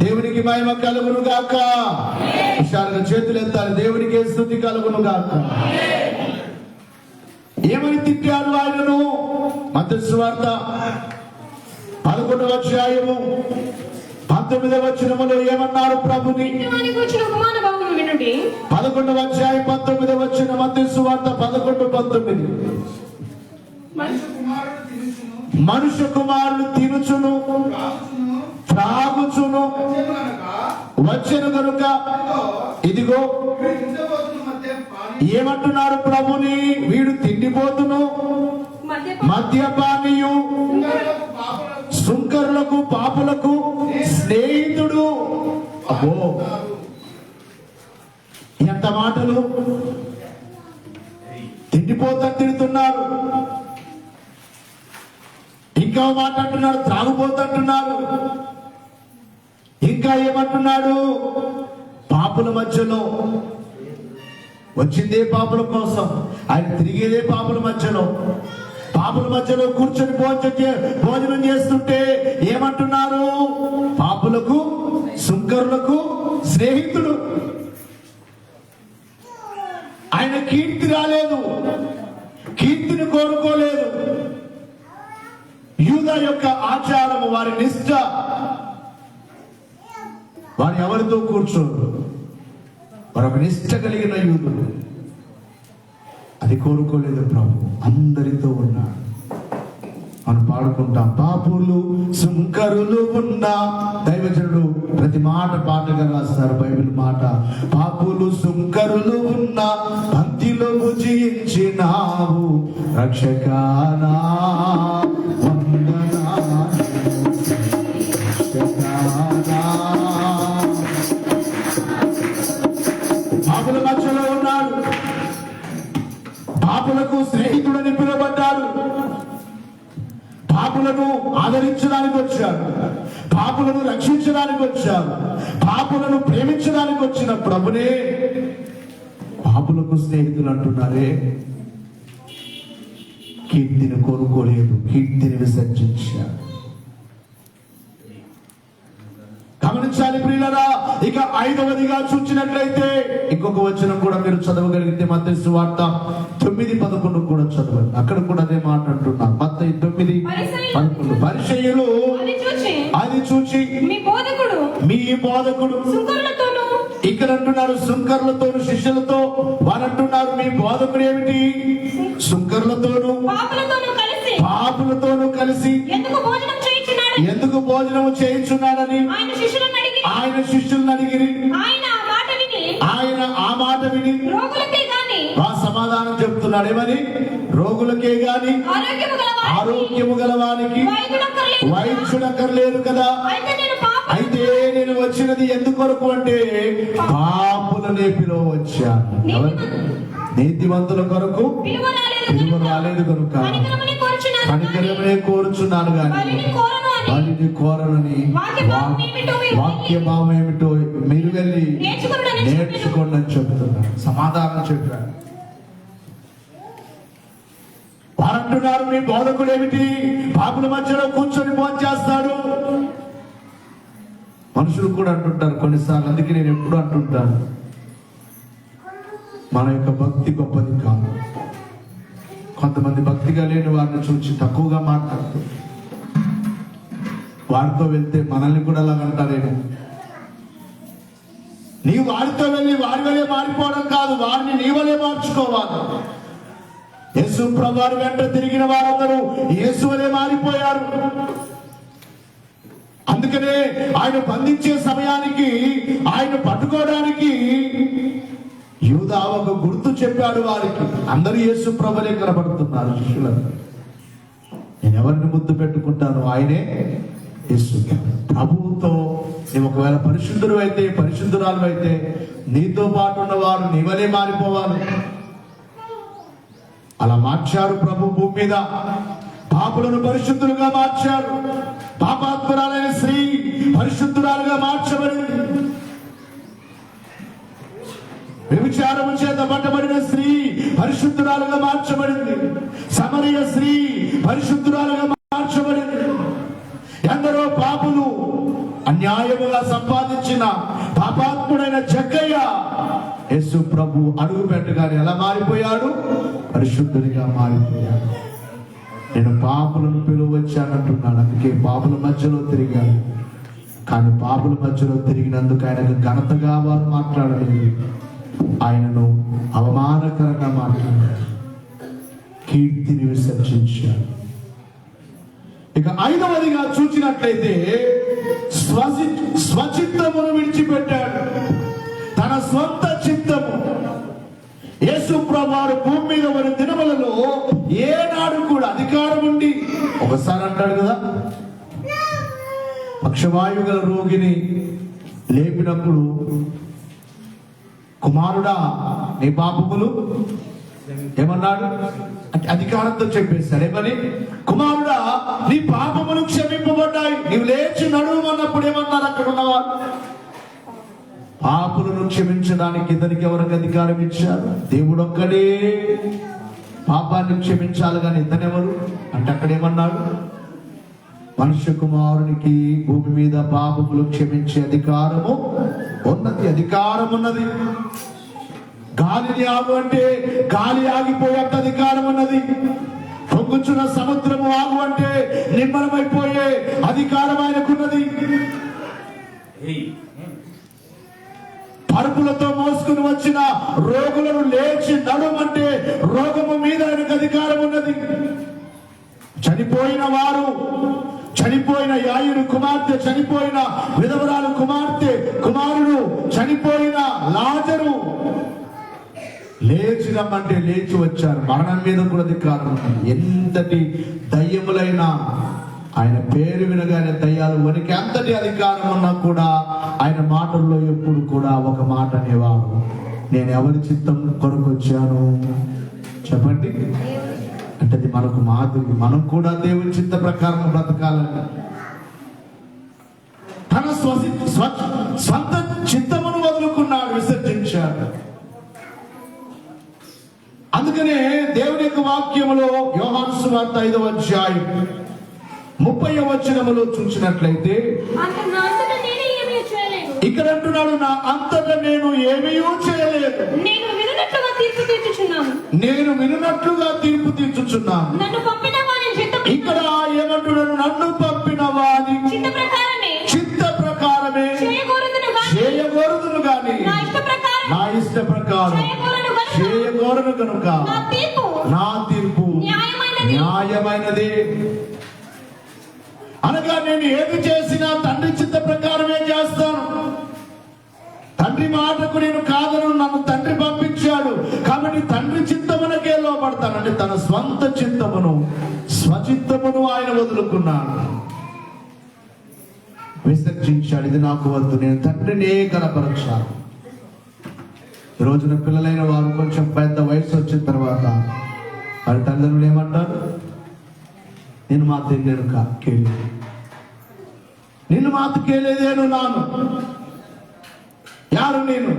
దేవునికి మహిమ కలుగును గాక. హుషారుగా చేతులు ఎత్తాలి. దేవునికి స్తుతి కలుగును గాక. ఏమని తిట్టారు ఆయనను? మత్తయి సువార్త 11వ అధ్యాయము 19వ వచనములో ఏమన్నారు ప్రభుని? 11వ అధ్యాయం 19వ వచనం, మత్తయి సువార్త 11:19. మనుష్య కుమారుడు తినుచును త్రాగుచును వచ్చెను గనుక ఇదిగో ఏమంటున్నారు ప్రభుని? వీడు తిండిపోతును, మద్యపానీయు, సుంకరులకు పాపులకు స్నేహితుడు. అబ్బో, ఎంత మాటలు! తిండిపోతా తిడుతున్నారు. ఇంకా మాట అంటున్నాడు, త్రాగుపోతుంటున్నారు. ఇంకా ఏమంటున్నాడు? పాపుల మధ్యలో. వచ్చిందే పాపుల కోసం, ఆయన తిరిగేదే పాపుల మధ్యలో. పాపుల మధ్యలో కూర్చొని భోజనం చేస్తుంటే ఏమంటున్నారు? పాపులకు సుంకరులకు స్నేహితుడు. ఆయన కీర్తి రాలేదు, కీర్తిని కోరుకోలేదు. యూదా యొక్క ఆచారము, వారి నిష్ఠ, వారు ఎవరితో కూర్చోరు, వారొక నిష్ఠ కలిగిన యూదులు. అది కోరుకోలేదు ప్రభు, అందరితో ఉన్నాడు. మనం పాడుకుంటాం, పాపులు సుంకరులు ఉన్న. దైవజనుడు ప్రతి మాట పాటగా రాస్తారు బైబిల్ మాట. పాపులు సుంకరులు ఉన్న పంక్తిలో భుజించినావు రక్షకానా వందనాలు, రక్షకానా. పాపుల మధ్యలో ఉన్నాడు, పాపులకు స్నేహితుడని పిలువబడ్డాడు. పాపులను ఆదరించడానికి వచ్చాడు, పాపులను రక్షించడానికి వచ్చాడు, పాపులను ప్రేమించడానికి వచ్చిన ప్రభునే పాపులకు స్నేహితులు అంటున్నారే. కీర్తిని కోరుకోలేదు, కీర్తిని విసర్జించాడు. గమనించాలి ప్రియులరా. ఇక 5వదిగా చూచినట్లయితే ఇంకొక వచనం కూడా మీరు చదవగలిగితే మత్తయి సువార్త 9:11 కూడా చదవండి. అక్కడ కూడా అదే మాట అంటున్నారు. మత్తయి 9:11. పరిసయ్యులు అది చూచి మీ బోధకుడు ఇక్కడ అంటున్నారు సుంకరులతోను శిష్యులతో. వారు అంటున్నారు మీ బోధకుడు ఏమిటి? సుంకరులతోను పాపులతోను కలిసి ఎందుకు భోజనం చేయించున్నాడని ఆయన శిష్యులను అడిగిరి. ఆయన ఆ మాట విని ఆ సమాధానం చెప్తున్నాడు. ఏమని? రోగులకే గాని ఆరోగ్యము గలవానికి వైద్యుడక్కర్లేదు కదా. అయితే నేను వచ్చినది ఎందుకొరకు అంటే పాపులనే పిలువవచ్చాను. నీతిమంతుల కొరకు పిలువ రాలేదు కనుక కనికరమనే కోరుచున్నాను గాని వాటిని కోరనని. వాక్య భావం ఏమిటో మీరు వెళ్ళి నేర్చుకోండి అని చెప్తున్నారు. సమాధానం చెప్పారు. వారంటున్నారు మీ బోధకుడు ఏమిటి? పాపుల మధ్యలో కూర్చొని భోజనం చేస్తాడు. మనుషులు కూడా అంటుంటారు కొన్నిసార్లు. అందుకే నేను ఎప్పుడు అంటుంటాను, మన యొక్క భక్తి గొప్పది కాదు. కొంతమంది భక్తిగా లేని వారిని చూసి తక్కువగా మాట్లాడుతూ వారితో వెళ్తే మనల్ని కూడా అలా అంటారేమో. నీ వారితో వెళ్ళి వారి వలే మారిపోవడం కాదు, వారిని నీ వలే మార్చుకోవాలి. యేసు ప్రభువారి వెంట తిరిగిన వారందరూ యేసు వలే మారిపోయారు. అందుకనే ఆయన బంధించే సమయానికి, ఆయన పట్టుకోవడానికి యూదా ఒక గుర్తు చెప్పాడు వారికి. అందరూ యేసు ప్రభువే కనబడుతున్నారు శిష్యులందరూ. నేను ఎవరిని ముద్దు పెట్టుకుంటాను? ఆయనే యేసు. ప్రభువుతో నీవు ఒకవేళ పరిశుద్ధుడు అయితే, పరిశుద్ధురాలు అయితే, నీతో పాటు ఉన్నవారు నీవలే మారిపోవాలి. అలా మార్చారు ప్రభు భూమి మీద. పాపులను పరిశుద్ధులుగా మార్చాడు. పాపాత్మురాలైన స్త్రీ పరిశుద్ధురాలుగా మార్చబడింది. వ్యభిచారము చేత పట్టబడిన స్త్రీ పరిశుద్ధురాలుగా మార్చబడింది. సమరయ స్త్రీ పరిశుద్ధురాలుగా మార్చబడింది. ఎందరో పాపులు అన్యాయముగా సంపాదించిన పాపాత్ముడైన జక్కయ్య యేసు ప్రభు అడుగు పెట్టగానే ఎలా మారిపోయాడు? పరిశుద్ధుడిగా మారిపోయాడు. నేను పాపులను పిలువచ్చానంటున్నాడు. అందుకే పాపుల మధ్యలో తిరిగాడు. కానీ పాపుల మధ్యలో తిరిగినందుకు ఆయనకు ఘనతగా వారు మాట్లాడలేదు. ఆయనను అవమానకరంగా మాట్లాడారు, కీర్తిని విసర్జించారు. ఇక 5వదిగా చూసినట్లయితే స్వచిత్తమును విడిచిపెట్టాడు. తన స్వంత చిత్తము. యేసు ప్రభువారు భూమి మీద ఉన్న దినములలో ఏనాడు కూడా అధికారం ఉండి, ఒకసారి అంటాడు కదా, పక్షవాయువు గల రోగిని లేపినప్పుడు, కుమారుడా నీ పాపములు ఏమన్నాడు? అధికారంతో చెప్పేశాడు. ఏమని? కుమారుడా నీ పాపములు క్షమింపబడ్డాయి, నీవు లేచి నడువు అన్నప్పుడు ఏమన్నారు అక్కడ ఉన్నవారు? పాపులను క్షమించడానికి ఇతనికి ఎవరికి అధికారం ఇచ్చారు? దేవుడు ఒక్కడే పాపాన్ని క్షమించాలి, కానీ ఇతనెవరు అంటే అక్కడ ఏమన్నాడు? మనుష్య కుమారునికి భూమి మీద పాపములు క్షమించే అధికారము ఉన్నది. అధికారం ఉన్నది. గాలిని ఆగు అంటే గాలి ఆగిపోయేంత అధికారం ఉన్నది. పొంగుచున్న సముద్రము ఆగు అంటే నిమ్మలమైపోయే అధికారం ఆయనకున్నది. పరుపులతో మోసుకుని వచ్చిన రోగులను లేచి నడుమంటే రోగము మీద ఆయనకు అధికారం ఉన్నది. చనిపోయిన వారు, చనిపోయిన యాయుడు కుమార్తె, చనిపోయిన విధవరాలు కుమార్తె కుమారుడు, చనిపోయిన లాజరు లేచి రమ్మంటే లేచి వచ్చారు. మరణం మీద కూడా అధికారం ఉన్నది. ఎంతటి దయ్యములైనా ఆయన పేరు వినగానే దయ్యాలు వనికి అంతటి అధికారం ఉన్నా కూడా ఆయన మాటల్లో ఎప్పుడు కూడా ఒక మాట అనేవారు, నేను ఎవరి చిత్తం కొరకు వచ్చాను చెప్పండి అంటే అది మనకు మాదిరి. మనం కూడా దేవుని చిత్త ప్రకారం బ్రతకాలని తన స్వంత చిత్తమును వదులుకున్నాడు, విసర్జించాడు. అందుకనే దేవుని యొక్క వాక్యములో యోహాను సువార్త 5వ అధ్యాయం 30వ వచనములో చూసినట్లయితే ఇక్కడ అంటున్నాడు, నా అంతటా నేను ఏమీ చేయలేదు, నేను వినున్నట్లుగా తీర్పు తీర్చుచున్నాను. ఇక్కడ ఏమంటున్నాడు? నన్ను పంపిన వాని చిత్త ప్రకారమే చేయగోరుదును గాని నా ఇష్ట ప్రకారం చేయగోరను కనుక నా తీర్పు న్యాయమైనది. అనగా నేను ఏది చేసినా తండ్రి చిత్త ప్రకారమే చేస్తాను. తండ్రి మాటకు నేను కాదను, నన్ను తండ్రి పంపించాడు కాబట్టి తండ్రి చిత్తమునకే లోపడతాను. అంటే తన స్వంత చిత్తమును, స్వచిత్తమును ఆయన వదులుకున్నాడు, విసర్జించాడు. ఇది నాకు వద్దు, నేను తండ్రినే కనపరచాను. ఈ రోజున పిల్లలైన వారు కొంచెం పెద్ద వయసు వచ్చిన తర్వాత వారి తల్లిదండ్రులు ఏమంటారు? నేను మాత కేళి, నిన్ను మాత కేలేదేను నాను ಯಾರು ನೀನು?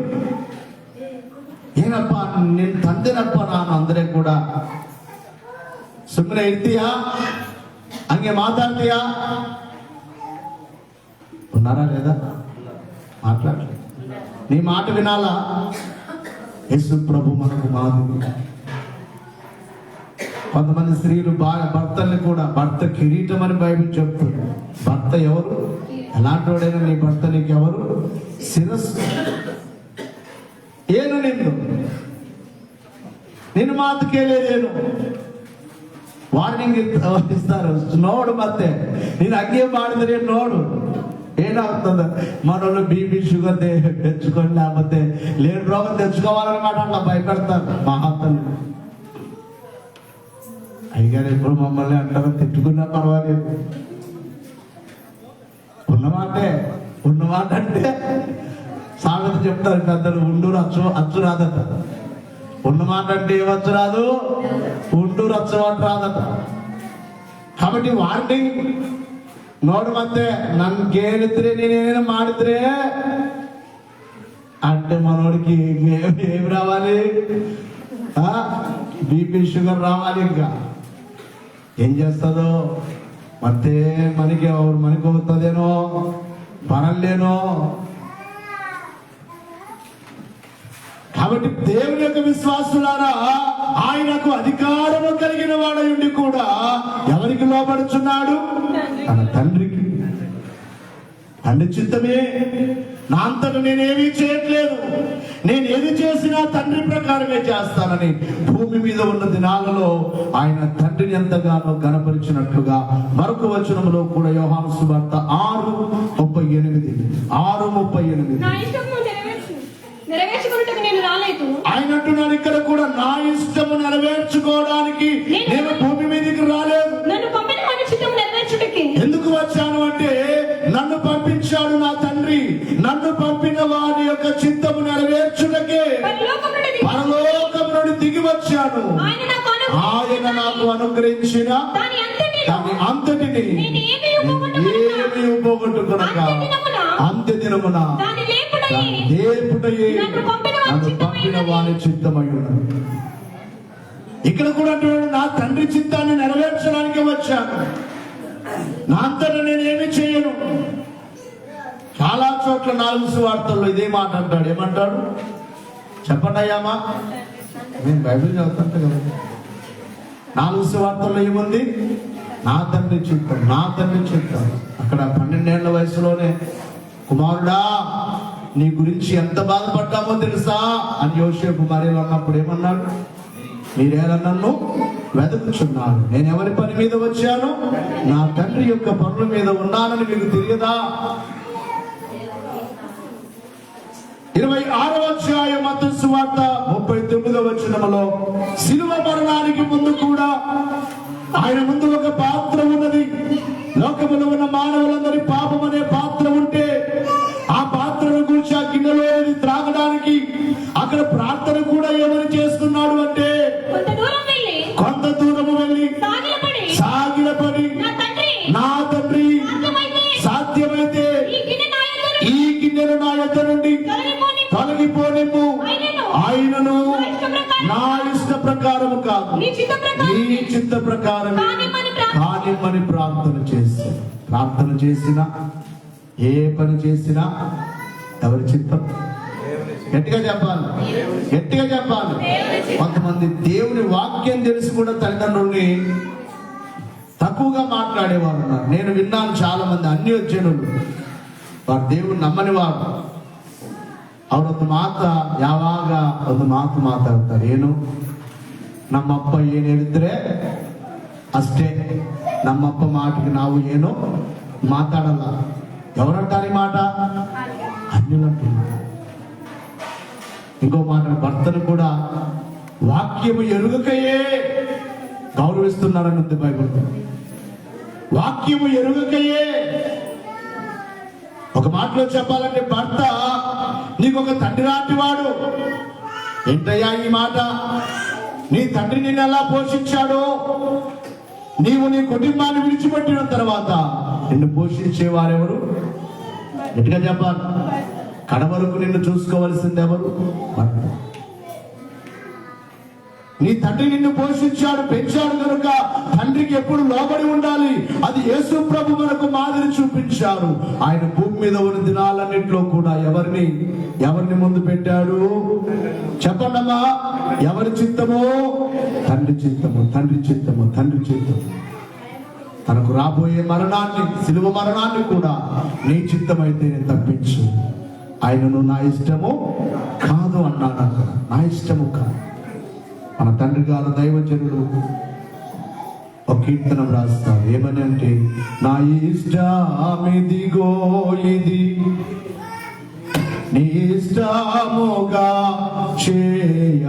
ಏನಪ್ಪ ನಿನ್ ತಂದೆನಪ್ಪ ನಾನು ಅಂದ್ರೆ ಕೂಡ ಸುಮ್ಮನೆ ಇರ್ತೀಯಾ? ಹಂಗೆ ಮಾತಾಡ್ತೀಯಾ? ఉన్నారా లేదా? మాట్లాడలేదు. నీ మాట వినాలా? యేసు ప్రభు మనకు మాదిరి. కొంతమంది స్త్రీలు బాగా భర్తల్ని కూడా, భర్త కిరీటం అని బైబిల్ చెప్తుంది. భర్త ఎవరు? ఎలాంటి వాడైనా నీ భర్త నీకెవరు? శిరస్సు. ಏನು ನಿನ್ನ ಮಾತು ಕೇಳಿದೇನು? ವಾರ್ನಿಂಗ್ ಇస్తారు. ನೋಡು, ಮತ್ತೆ ನೀನು ಹಂಗೆ ಮಾಡಿದ್ರೆ ನೋಡು ఏమవుతుందో. మనోళ్ళు బీపీ షుగర్ తెచ్చుకొని లేకపోతే లేని రోగం తెచ్చుకోవాలన్నమాట. అట్లా భయపెడతారు మహాత్ములు. అయ్యగారు ఎప్పుడు మమ్మల్ని అంటారో, తిట్టుకున్నా పర్వాలేదు. ఉన్నమాట అంటే సామెత చెప్తారు పెద్దలు, ఉండు అచ్చు రాదట. ఉన్నమాట అంటే ఏమచ్చు రాదు, ఉండు రచ్చమాట రాదట. కాబట్టి ವಾರ್ನಿಂಗ್ ನೋಡು ಮತ್ತೆ ನನ್ ಕೇಳಿದ್ರೆ నేనేమైనా ಮಾಡಿದ್ರೆ అంటే మనోడికి ఏం రావాలి? బీపీ షుగర్ రావాలి. ఇంకా ఏం చేస్తుందో ಮತ್ತೆ మనకి ಅವ್ರು మనకి అవుతుందేనో పనలేనో. కాబట్టి దేవుని యొక్క విశ్వాసులారా, ఆయనకు అధికారము కలిగిన వాడయుండి కూడా ఎవరికి లోబడుచున్నాడు? తన తండ్రికి. తండ్రి చిత్తమే. నా అంతట నేనేమీ చేయట్లేదు, నేను ఏది చేసినా తండ్రి ప్రకారమే చేస్తానని భూమి మీద ఉన్న దినాలలో ఆయన తండ్రిని ఎంతగానో గణపరిచినట్లుగా మరొక వచనంలో కూడా యోహాను సువార్త 6:38 నెరవేర్చుకున్నట్టుకు నేను రాలేదు. ఆయన అంటున్నాడు ఇక్కడ కూడా, నా ఇష్టము నెరవేర్చుకోవడానికి నేను భూమి మీదకి రాలేదు. నన్ను పంపిన వాని చిత్తము నెరవేర్చుటకి ఎందుకు వచ్చాను అంటే, నన్ను పంపించాడు నా తండ్రి, నన్ను పంపిన వారి యొక్క చిత్తము నెరవేర్చుటకే పరలోకం నుండి దిగి వచ్చాను. ఆయన నాకు అనుగ్రహించిన దాని అంతటిని ఏమీ పోగొట్టుకునక అంత్య దినమున నన్ను పంపిన వాని చిత్తమై ఉన్నది. ఇక్కడ కూడా అంటున్నాడు, నా తండ్రి చిత్తాన్ని నెరవేర్చడానికి వచ్చాను, నా అంతటా నేనేమి చేయను. చాలా చోట్ల 4 సువార్తల్లో ఇదే మాట అంటాడు. ఏమంటాడు చెప్పండి అయ్యామా? నేను బైబిల్ చదువుతుంటా కదా. 4 సువార్తల్లో ఏముంది? నా తండ్రి చిత్తం, నా తండ్రి చిత్తం. అక్కడ 12 ఏళ్ల వయసులోనే, కుమారుడా నీ గురించి ఎంత బాధపడ్డామో తెలుసా అని యోసేపు మరియలు అన్నప్పుడు ఏమన్నాడు? మీరేలా నన్ను వెతుకుచున్నారు, నేను ఎవరి పని మీద వచ్చాను? నా తండ్రి యొక్క పనుల మీద ఉన్నానని మీకు తెలియదా? 26వ అధ్యాయం మత్తయి సువార్త 39వ వచనములో, శిలువ మరణానికి ముందు కూడా ఆయన ముందు ఒక పాత్ర ఉన్నది. లోకములో ఉన్న మానవులందరి పాపం అనే పాత్ర ఉంటే, ఆ పాత్రను గురించి ఆ గిన్నెలో త్రాగడానికి అక్కడ ప్రార్థన కూడా ఎవరు చేస్తున్నాడు అంటే, కొంత దూరము వెళ్ళి సాగిలపడి, నా తండ్రి సాధ్యమైతే ఈ గిన్నెను నా యొద్ద నుండి తొలగిపోనిమ్ము, ఆయనను నా ఇష్ట ప్రకారము కాదు నీ చిత్త ప్రకారం కానిమ్మని ప్రార్థన చేసిన ఏ పని చేసినా ఎవరి చిత్తం? గట్టిగా చెప్పాలి. కొంతమంది దేవుని వాక్యం తెలిసి కూడా తల్లిదండ్రుల్ని తక్కువగా మాట్లాడేవారు ఉన్నారు. నేను విన్నాను, చాలా మంది అన్యోజనులు వారు దేవుని నమ్మని వారు ಅವರೊಂದು ಮಾತ ಯಾವಾಗ ಒಂದು ಮಾತು ಮಾತಾಡ್ತಾರೆ, ಏನು ನಮ್ಮಪ್ಪ ಏನು ಹೇಳಿದ್ರೆ ಅಷ್ಟೇ, ನಮ್ಮಪ್ಪ ಮಾತಿಗೆ ನಾವು ಏನು ಮಾತಾಡಲ್ಲ. ఎవరంటారు ఈ మాట? అన్యులంటున్నారు. ఇంకో మాట, భర్తను కూడా వాక్యము ఎరుగకయే గౌరవిస్తున్నారని ఉంది బైబిల్. వాక్యము ఎరుగకయే. ఒక మాటలో చెప్పాలంటే, భర్త నీకు ఒక తండ్రి లాంటి వాడు. ఏంటయ్యా ఈ మాట? నీ తండ్రి నిన్ను ఎలా పోషించాడో, నీవు నీ కుటుంబాన్ని విడిచిపెట్టిన తర్వాత నిన్ను పోషించేవారెవరు? గట్టిగా చెప్పాలి. కడవరకు నిన్ను చూసుకోవలసింది ఎవరు? భర్త. నీ తండ్రి నిన్ను పోషించాడు, పెంచాడు కనుక తండ్రికి ఎప్పుడు లోబడి ఉండాలి. అది యేసు ప్రభు మనకు మాదిరి చూపించారు. ఆయన భూమి మీద ఉన్న దినాలన్నింటిలో కూడా ఎవరిని ముందు పెట్టాడు? చెప్పండమ్మా, ఎవరి చిత్తమో? తండ్రి చిత్తము. తనకు రాబోయే మరణాన్ని, శిలువ మరణాన్ని కూడా నీ చిత్తమైతే తప్పించు, ఆయనను నా ఇష్టము కాదు అన్నాడు. అక్కడ నా ఇష్టము కాదు. మన తండ్రి గారు దైవజనుడు ఒక కీర్తనం రాస్తారు. ఏమని అంటే, నా ఇష్టమిదిగో ఇది నీ ఇష్టముగా చేయ,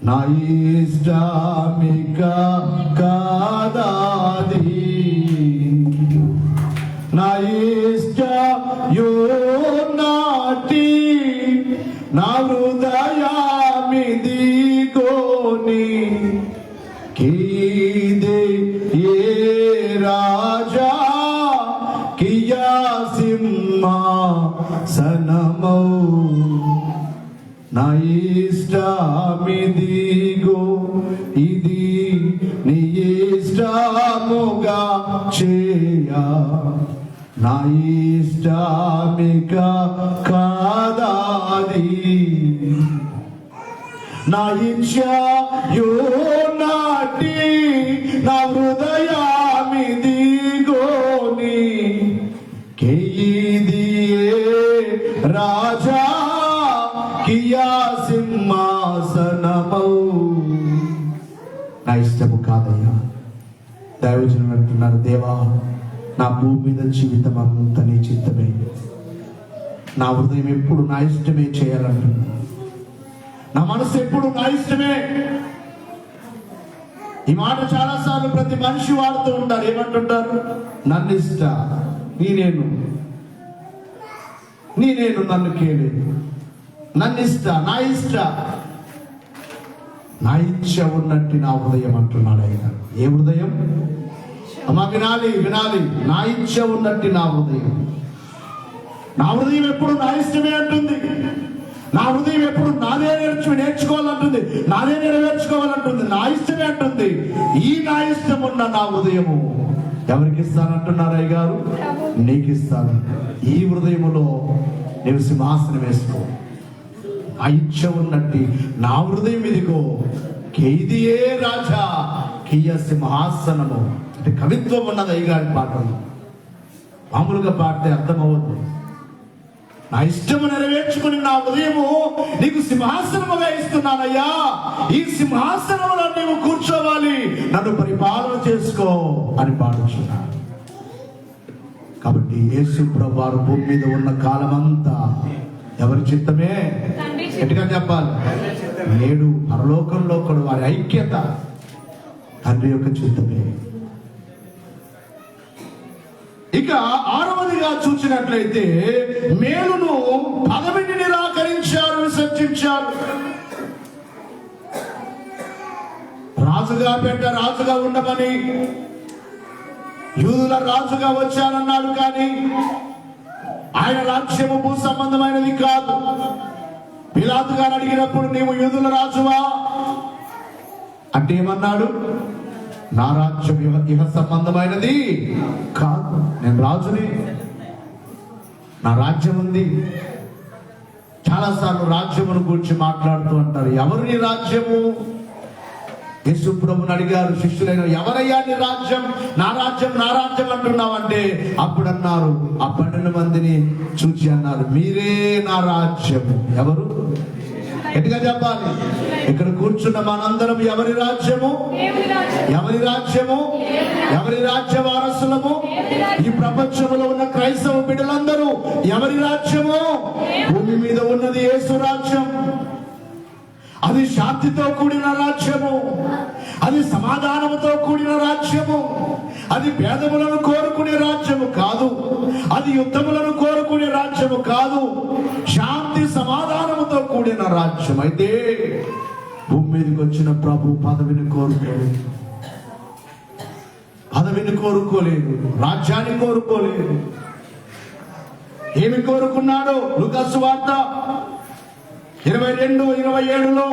నా ఇష్టమిక కాదాది, నా ఇష్టయో నాటి నా హృదయామిదిగోని కీదే నా ఇష్టమిదిగో ఇది నీ ఇష్టముగా చేయ నా ఇష్టమిక కాదాది నా ఇచ్చయో నాటి నా హృదయమిదిగోని కేయిదియే రాజా కియా సింహాసనమౌ నా ఇష్టము కాదయ్యా. దైవజనులు అంటున్నారు, దేవా నా భూమి మీద జీవితం అంతా నీ చిత్తమే, నా హృదయం ఎప్పుడు నా ఇష్టమే చేయాలంటున్నా, నా మనసు ఎప్పుడు నా ఇష్టమే. ఈ మాట చాలాసార్లు ప్రతి మనిషి వాడుతూ ఉంటారు. ఏమంటుంటారు? నన్ను ఇష్ట నేనేను నన్ను కేలేదు, నన్ను ఇష్ట నా ఇష్ట నా ఇచ్చ ఉన్నట్టు నా హృదయం అంటున్నాడు ఆయన. ఏ హృదయం అమ్మా? వినాలి వినాలి. నా ఇచ్చ ఉన్నట్టు నా హృదయం. నా హృదయం ఎప్పుడు నా ఇష్టమే అంటుంది. నా హృదయం ఎప్పుడు నాదే నేర్చుకోవాలంటుంది, నాదే నెరవేర్చుకోవాలంటుంది, నా ఇష్టమే అంటుంది. ఈ నా ఇష్టం ఉన్న నా హృదయము ఎవరికి ఇస్తానంటున్నారు అయ్య గారు? నీకు ఇస్తాను. ఈ హృదయములో నీవు సింహాసనం వేసుకో. ఆ ఇచ్చ ఉన్నట్టు నా హృదయం ఇదిగో కేదియే రాజా కియ సింహాసనము. అంటే కవిత్వం ఉన్నది అయ్యగారి పాటలు. మామూలుగా పాడితే అర్థమవుతుంది. నా ఇష్టము నెరవేర్చుకుని నా హృదయము నీకు సింహాసనముగా ఇస్తున్నానయ్యా. ఈ సింహాసనంలో నీవు కూర్చోవాలి, నన్ను పరిపాలన చేసుకో అని పాడుచున్నాను. కాబట్టి యేసు ప్రభువు వారు భూమి మీద ఉన్న కాలమంతా ఎవరి చిత్తమే? గట్టిగా చెప్పాలి. నేడు పరలోకంలో కూడా వారి ఐక్యత తండ్రి యొక్క చిత్తమే. ఇక ఆరవదిగా చూసినట్లయితే మేలును పదవిని నిరాకరించారు, విసర్జించారు. రాజుగా రాజుగా ఉండమని యూదుల రాజుగా వచ్చానన్నాడు. కానీ ఆయన రాజ్యము భూ సంబంధమైనది కాదు. పిలాతు గారు అడిగినప్పుడు నీవు యూదుల రాజువా అంటే ఏమన్నాడు? నా రాజ్యం ఇహ సంబంధమైనది కాదు, నేను రాజుని, నా రాజ్యం ఉంది. చాలాసార్లు రాజ్యమును గురించి మాట్లాడుతూ అంటారు. ఎవరు నీ రాజ్యము? యేసు ప్రభువుని అడిగారు శిష్యులైన, ఎవరయ్యా నీ రాజ్యం? నా రాజ్యం నా రాజ్యం అంటున్నావు అంటే అప్పుడు అన్నారు, ఆ 12 మందిని చూచి అన్నారు, మీరే నా రాజ్యము. ఎవరు? గట్టిగా చెప్పాలి. ఇక్కడ కూర్చున్న మనందరం ఎవరి రాజ్యము? ఎవరి రాజ్యము? ఎవరి రాజ్య వారసులము? ఈ ప్రపంచంలో ఉన్న క్రైస్తవ బిడ్డలందరూ ఎవరి రాజ్యము? భూమి మీద ఉన్నది యేసు రాజ్యం. అది శాంతితో కూడిన రాజ్యము, అది సమాధానముతో కూడిన రాజ్యము, అది భేదములను కోరుకునే రాజ్యము కాదు, అది యుద్ధములను కోరుకునే రాజ్యము కాదు, శాంతి సమాధానముతో కూడిన రాజ్యం. అయితే భూమి మీదకి వచ్చిన ప్రభు పదవిని కోరుకోలేదు, పదవిని కోరుకోలేదు, రాజ్యాన్ని కోరుకోలేదు. ఏమి కోరుకున్నాడు? లూకా సువార్త 22:27లో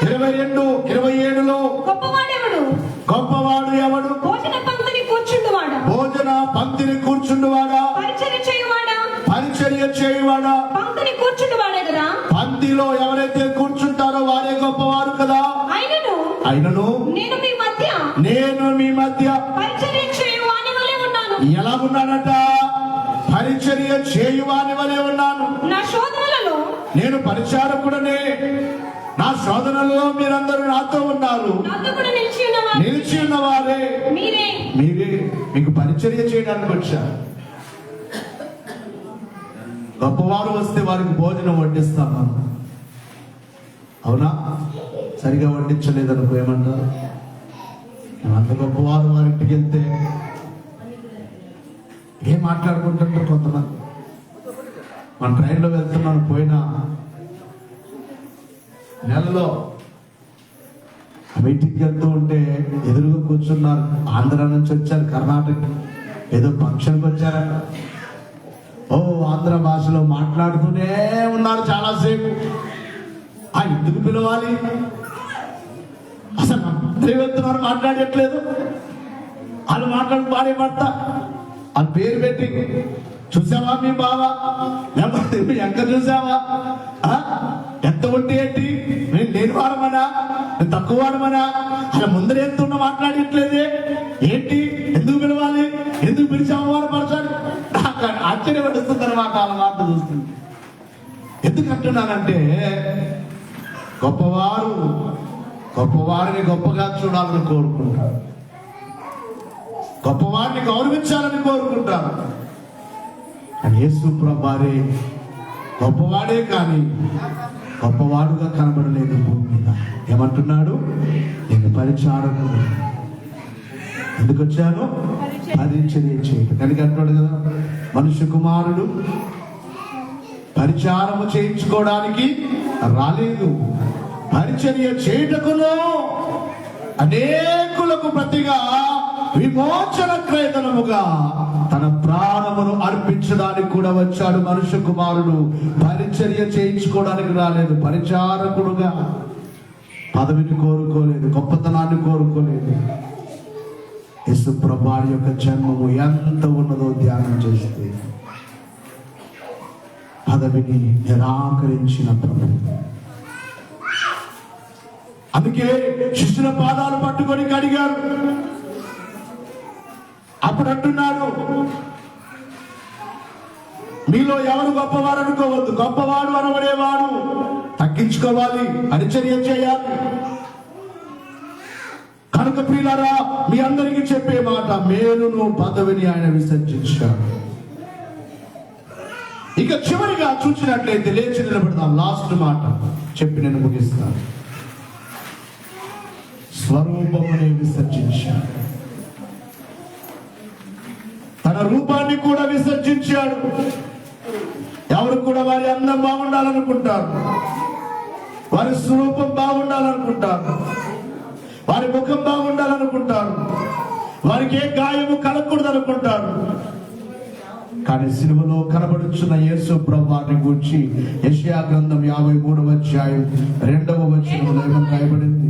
22:27లో గొప్పవాడు ఎవడు? భోజన పంక్తిని కూర్చుండువాడా? భోజన పంక్తిని కూర్చుండువాడా? పరిచర్య చేయువాడా? పరిచర్య చేయువాడా? పంక్తిని కూర్చుండువాడే కదా. పంక్తిలో ఎవరైతే కూర్చుంటారో వారే గొప్పవారు కదా. అయినను నేను మీ మధ్య పరిచర్య చేయువాని వలె ఉన్నాను. ఎలా ఉన్నాడట? పరిచర్య చేయువాని వలె ఉన్నాను. నా శోధనలలో నేను పరిచారకుడనే. నా శోధనలో మీరందరూ నాతో ఉన్నారు. నిలిచి ఉన్నవారే మీరే. మీకు పరిచర్య చేయడానికి వచ్చారు. గొప్పవారు వస్తే వారికి భోజనం వడ్డిస్తాను. అవునా? సరిగా వడ్డించలేదనుకో ఏమంటారు? అంత గొప్పవారు వారింటికి వెళ్తే ఏం మాట్లాడుకుంటుంటారు కొంతమంది. మన ట్రైన్లో వెళ్తున్నాను, పోయిన నెలలో మీటింగ్కి వెళ్తూ ఉంటే ఎదురుగా కూర్చున్నారు. ఆంధ్ర నుంచి వచ్చారు, కర్ణాటక ఏదో ఫంక్షన్కి వచ్చారట. ఆంధ్ర భాషలో మాట్లాడుతూనే ఉన్నారు చాలాసేపు. ఎందుకు పిలవాలి? అసలు దైవత్తున్నారు మాట్లాడట్లేదు. వాళ్ళు మాట్లాడు భార్య భర్త అని పేరు పెట్టి చూసావా మీ బావ, లేకపోతే మీ ఎక్క చూసావా, ఎంత ఉంటే ఏంటి, నేను లేని వాడమనా, నేను తక్కువ వాడమనా, అలా ముందర ఎంతున్నా మాట్లాడట్లేదే ఏంటి, ఎందుకు పిలవాలి, ఎందుకు పిలిచి అమ్మవారు పరచాలి? నాకు ఆశ్చర్యపడుతుంది అనమాట వాళ్ళ మాట చూస్తుంది. ఎందుకంటున్నానంటే గొప్పవారిని గొప్పగా చూడాలని కోరుకుంటారు, గొప్పవారిని గౌరవించాలని కోరుకుంటారు. అని యేసు ప్రభువారే గొప్పవాడే కానీ గొప్పవాడుగా కనబడలేదు భూమి మీద. ఏమంటున్నాడు? నేను పరిచారకుడు, ఎందుకు వచ్చాను? పరిచర్య చేయటం. కనుక అంటున్నాడు కదా, మనుష్య కుమారుడు పరిచారము చేయించుకోవడానికి రాలేదు, పరిచర్య చేయుటకును అనేకులకు ప్రతిగా విమోచన క్రేతనముగా తన ప్రాణమును అర్పించడానికి కూడా వచ్చాడు. మనుష్య కుమారుడు పరిచర్య చేయించుకోవడానికి రాలేదు, పరిచారకుడుగా. పదవిని కోరుకోలేదు, గొప్పతనాన్ని కోరుకోలేదు. యేసు ప్రభువారి యొక్క జన్మము ఎంత ఉన్నదో ధ్యానం చేస్తే, పదవిని నిరాకరించిన ప్రభు. అందుకే శిష్యుల పాదాలు పట్టుకొని కడిగారు. అప్పుడు అంటున్నాడు, మీలో ఎవరు గొప్పవారు అనుకోవద్దు, గొప్పవాడు అనబడేవాడు తగ్గించుకోవాలి, పరిచర్య చేయాలి. కనుక ప్రియులారా, మీ అందరికీ చెప్పే మాట, మేలును పదవిని ఆయన విసర్జించాడు. ఇక చివరిగా చూసినట్లయితే లేచి నిలబడదాం. లాస్ట్ మాట చెప్పి నేను ముగిస్తాను. స్వరూపమునే విసర్జించాడు, తన రూపాన్ని కూడా విసర్జించాడు. ఎవరు కూడా వారి అందం బాగుండాలనుకుంటారు, వారి స్వరూపం బాగుండాలనుకుంటారు, వారి ముఖం బాగుండాలనుకుంటారు, వారికి ఏ గాయము కలగకూడదు అనుకుంటారు. కానీ సిలువలో కనబడుచున్న యేసు ప్రభువారిని గూర్చి యెషయా గ్రంథం 53వ అధ్యాయం 2వ వచనంలో ఏమని రాయబడింది?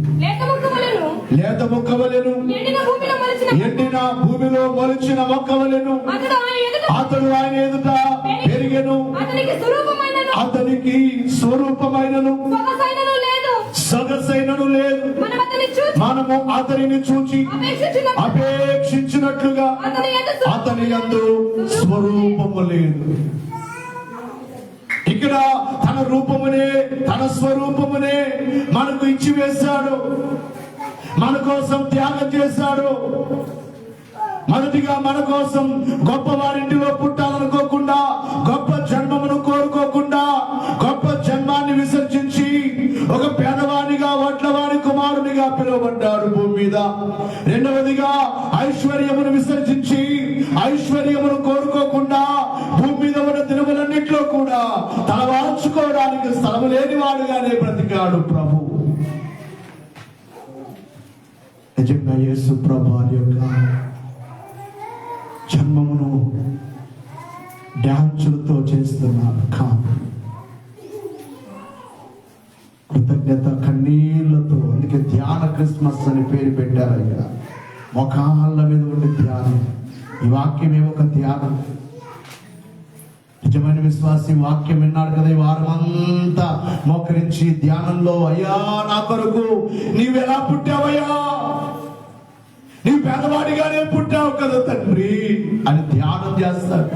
లేత మొక్కవలెను, ఎండిన భూమిలో మొలిచిన మొక్కవలెను అతడు ఆయన ఎదుట పెరిగెను, అతనికి స్వరూపమైనను సొగసైనను లేదు, మనము అతనిని చూచి అపేక్షించినట్లుగా అతని యందు స్వరూపము లేదు. ఇక్కడ తన రూపమునే, తన స్వరూపమునే మనకు ఇచ్చి వేశాడు, మన కోసం త్యాగం చేశాడు. మొదటిగా మన కోసం గొప్ప వారింటిలో పుట్టాలనుకోకుండా, గొప్ప జన్మమును కోరుకోకుండా, గొప్ప జన్మాన్ని విసర్జించి ఒక పేదవాడిగా, వడ్లవాడి కుమారునిగా పిలువబడ్డాడు భూమి మీద. రెండవదిగా ఐశ్వర్యమును విసర్జించి, ఐశ్వర్యమును కోరుకోకుండా భూమి మీద ఉన్న దినములన్నిట్లో కూడా తలవాల్చుకోవడానికి స్థలము లేని వాడుగానే బ్రతికాడు ప్రభు. నిజంగా యేసు ప్రభువారి యొక్క జన్మమును డ్యాన్సులతో చేస్తున్నారు కాదు, కృతజ్ఞత కన్నీళ్లతో. అందుకే ధ్యాన క్రిస్మస్ అని పేరు పెట్టారు. ఇక్కడ మొఖాళ్ళ మీద ఉండే ధ్యానం. ఈ వాక్యం ఏమొక ధ్యానం. నిజమైన విశ్వాసి వాక్యం విన్నాడు కదా, ఈ వారం అంతా మోకరించి ధ్యానంలో, అయ్యా నా కొరకు నీవెలా పుట్టావయ్యా, నీ పేదవాడిగానే పుట్టావు కదా తండ్రి అని ధ్యానం చేస్తాడు.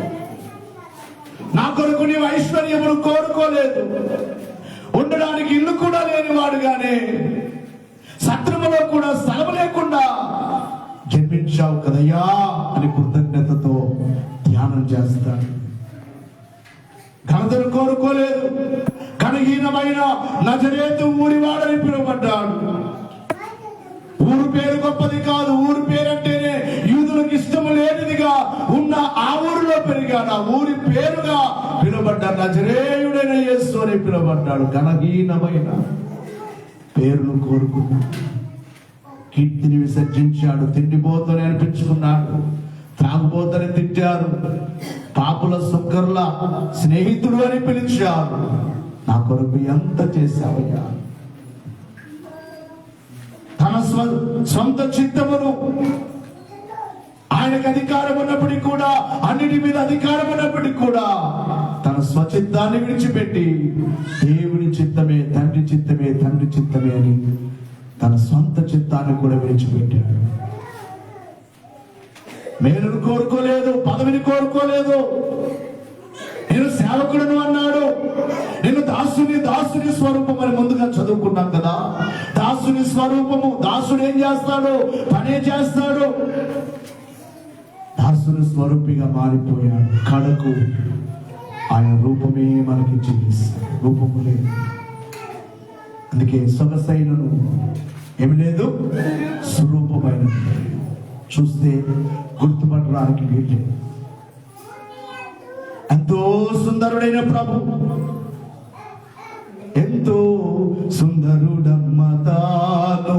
నా కొరకు నీవు ఐశ్వర్యమును కోరుకోలేదు, ఉండడానికి ఇల్లు కూడా లేని వాడుగానే, సత్రములో కూడా స్థలము లేకుండా జన్మించావు కదయ్యా అని కృతజ్ఞతతో ధ్యానం చేస్తాడు. ఘనతను కోరుకోలేదు, ఘనహీనమైన నజరేతు ఊరివాడని పిలువబడ్డాడు. ఊరు పేరు గొప్పది కాదు, ఊరు పేరంటేనే యూదులకు ఇష్టము లేనిదిగా ఉన్న ఆ ఊరిలో పెరిగాడు. ఆ ఊరి పేరుగా పిలువబడ్డాడు, నజరేయుడైన యేసు అని పిలువబడ్డాడు. ఘనహీనమైన పేరును కోరుకున్నాడు, కీర్తిని విసర్జించాడు. తిండిపోతూనే అనిపించుకున్నాడు, తాగుపోతూనే తిట్టారు, పాపుల సుక్కర్ల స్నేహితుడు అని పిలిచారు. నా కొరకు ఎంత చేశావయ్యా. తన సొంత చిత్తమును, ఆయనకు అధికారం ఉన్నప్పటికీ కూడా, అన్నిటి మీద అధికారం ఉన్నప్పటికీ కూడా తన స్వచిత్తాన్ని విడిచిపెట్టి దేవుని చిత్తమే, తండ్రి చిత్తమే, తండ్రి చిత్తమే అని తన సొంత చిత్తాన్ని కూడా విడిచిపెట్టాడు. మేలును కోరుకోలేదు, పదవిని కోరుకోలేదు. నేను సేవకుడును అన్నాడు. నేను దాసుని స్వరూపం అని ముందుగా చదువుకున్నాం కదా. దాసుని స్వరూపము, దాసుడు ఏం చేస్తాడు? పనే చేస్తాడు. దాసుని స్వరూపిగా మారిపోయాడు. కడకు ఆయన రూపమే మనకి చూపిస్తాడు. రూపము లేదు. అందుకే సొగసైనను ఏమి లేదు, స్వరూపమైన చూస్తే గుర్తుపట్టడానికి వీలు. ఎంతో సుందరుడైన ప్రభు, ఎంతో సుందరుడమ్మ తాను,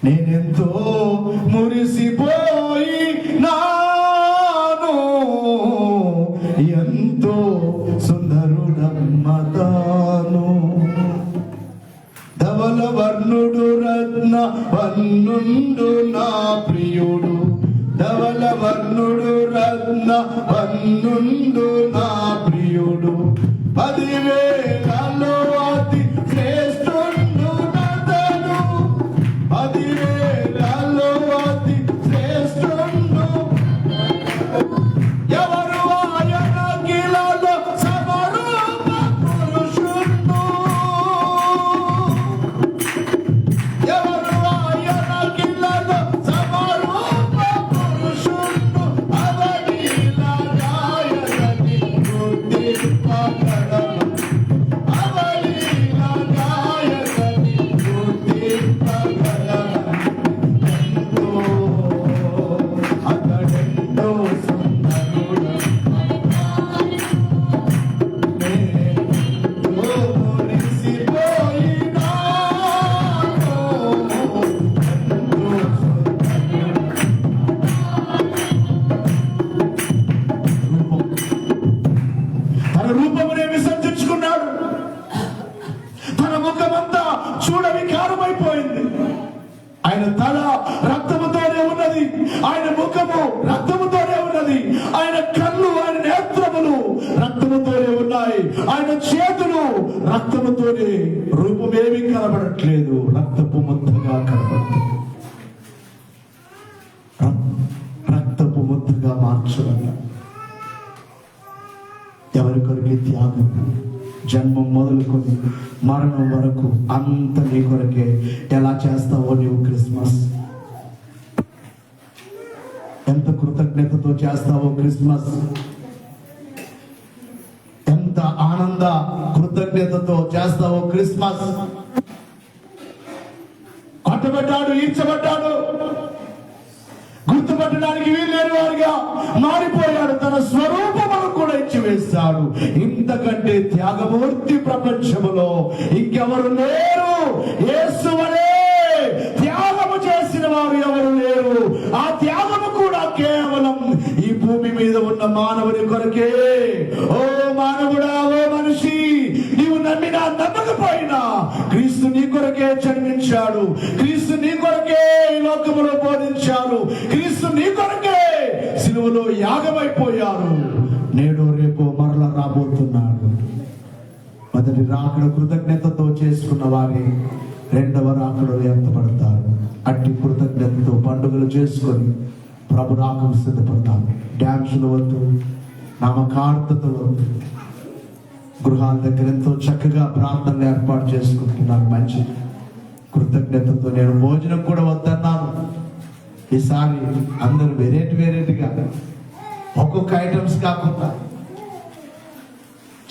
నేనెంతో మురిసిపోయి నాను, ఎంతో సుందరుడమ్మ తాను. ధవల వర్ణుడు రత్న వన్నుండు నా ప్రియుడు, ధవల వర్ణుడు రత్న వన్నుండు నా ప్రియుడు, 10,000 అతి శ్రేష్ఠుండు నతను, 10,000 అతి శ్రేష్ఠుండు. ఎవరు ఆయన గిలలో సమరూప పురుషుండు, ఎవరు ఆయన గిలలో సమరూప పురుషుండు, అవనీల గాయనని గుర్తింపగలము, అవనీల గాయనని గుర్తింపగలము. ఎంతో అతడెంతో సుందరుడు, నేనెంతో మురిసిపోయినాను, ఎంతో తన రూపమునే విసర్జించుకున్నాడు. తన ముఖమంతా చూడ వికారమైపోయింది. ఆయన తల రక్తముతోనే ఉన్నది, ఆయన ముఖము రక్తముతోనే ఉన్నది, ఆయన కళ్ళు, ఆయన నేత్రములు రక్తముతోనే ఉన్నాయి, ఆయన చేతులు రక్తముతోనే. రూపమేమి కనబడట్లేదు, రక్తపు ముద్దగా కనబడుతుంది. రక్తపు ముద్దగా మార్చబడ్డా. ఎవరి కొరకే త్యాగం, జన్మం మొదలుకొని మరణం వరకు అంత నీ కొరకే. ఎలా చేస్తావో నీవు క్రిస్మస్, ఎంత కృతజ్ఞతతో చేస్తావో క్రిస్మస్, ఎంత ఆనంద కృతజ్ఞతతో చేస్తావో క్రిస్మస్. కొట్టబడ్డాడు, ఈడ్చబడ్డాడు, గుర్తుపట్టడానికి వీల్లేని వారిగా మారిపోయాడు. తన స్వరూపమును కూడా ఇచ్చివేస్తాడు. ఇంతకంటే త్యాగమూర్తి ప్రపంచములో ఇంకెవరు లేరు. యేసువలే త్యాగము చేసిన వారు ఎవరు లేరు. ఆ త్యాగము కూడా కేవలం ఈ భూమి మీద ఉన్న మానవుని కొరకే. ఓ మానవుడా, ఓ మనిషి, నీవు నమ్మినా నమ్మకపోయినా క్రీస్తు నీ కొరకే జన్మించాడు. క్రీస్తు నీ కొరకే ఈ లోకములో బోధించాడు. క్రీస్తు నీ కొరకే సిలువలో యాగమైపోయారు. నేడు రేపు మరల రాబోతున్నాడు. మొదటి రాకడ కృతజ్ఞతతో చేసుకున్న వారి రెండవ రాకడలో ఎంతపడతారు. అట్టి కృతజ్ఞతతో పండుగలు చేసుకొని ప్రభు రాకకు సిద్ధపడతాము. డ్యాన్సులు వద్దు, నామకార్థత వద్దు. గృహాల దగ్గర ఎంతో చక్కగా ప్రార్థనలు ఏర్పాటు చేసుకుంటున్నారు. మంచి కృతజ్ఞతతో. నేను భోజనం కూడా వద్దన్నాను. ఈసారి అందరూ వెరైటీగా ఒక్కొక్క ఐటమ్స్ కాకుండా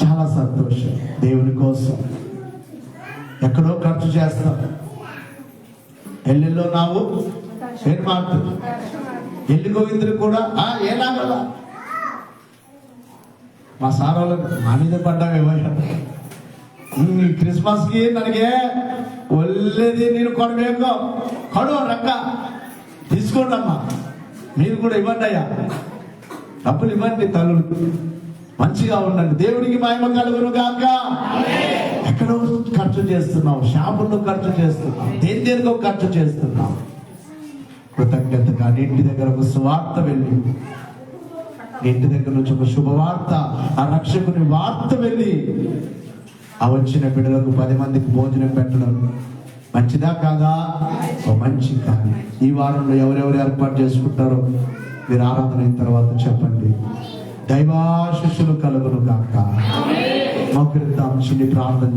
చాలా సంతోషం. దేవుని కోసం ఎక్కడో ఖర్చు చేస్తాం. ఎల్లుల్లో నావు ఏం మాట్లాడు, ఎల్లి గోవిందులు కూడా ఏనాగల మా సార్ వాళ్ళకి మా మీద పడ్డావేమయ్యా. క్రిస్మస్ కి ನನಗೆ ఒళ్ళేది నేను కొనಬೇಕು, కొడు రక్క తీసుకోండి అమ్మా, మీరు కూడా ఇవ్వండి అయ్యా. డబ్బులు ఇవ్వండి తల్లులు, మంచిగా ఉండండి. దేవుడికి మహిమ కలుగును గాక. ఎక్కడో ఖర్చు చేస్తున్నాం, షాపుల్లో ఖర్చు చేస్తున్నాం, దేనికో ఖర్చు చేస్తున్నాం. కృతజ్ఞతగా ఇంటి దగ్గర ఒక సువార్త వెళ్ళి, ఇంటి దగ్గర నుంచి ఒక శుభవార్త, ఆ రక్షకుని వార్త వెళ్ళి ఆ వచ్చిన బిడ్డలకు 10 మందికి భోజనం పెట్టడం మంచిదా కాదా? ఓ మంచి కార్యం. ఈ వారంలో ఎవరెవరు ఏర్పాటు చేసుకుంటారో మీరు ఆరాధన అయిన తర్వాత చెప్పండి. దైవాశిష్యులు కలుగును గాక. మోకరిద్దాం, చిన్ని ప్రార్థన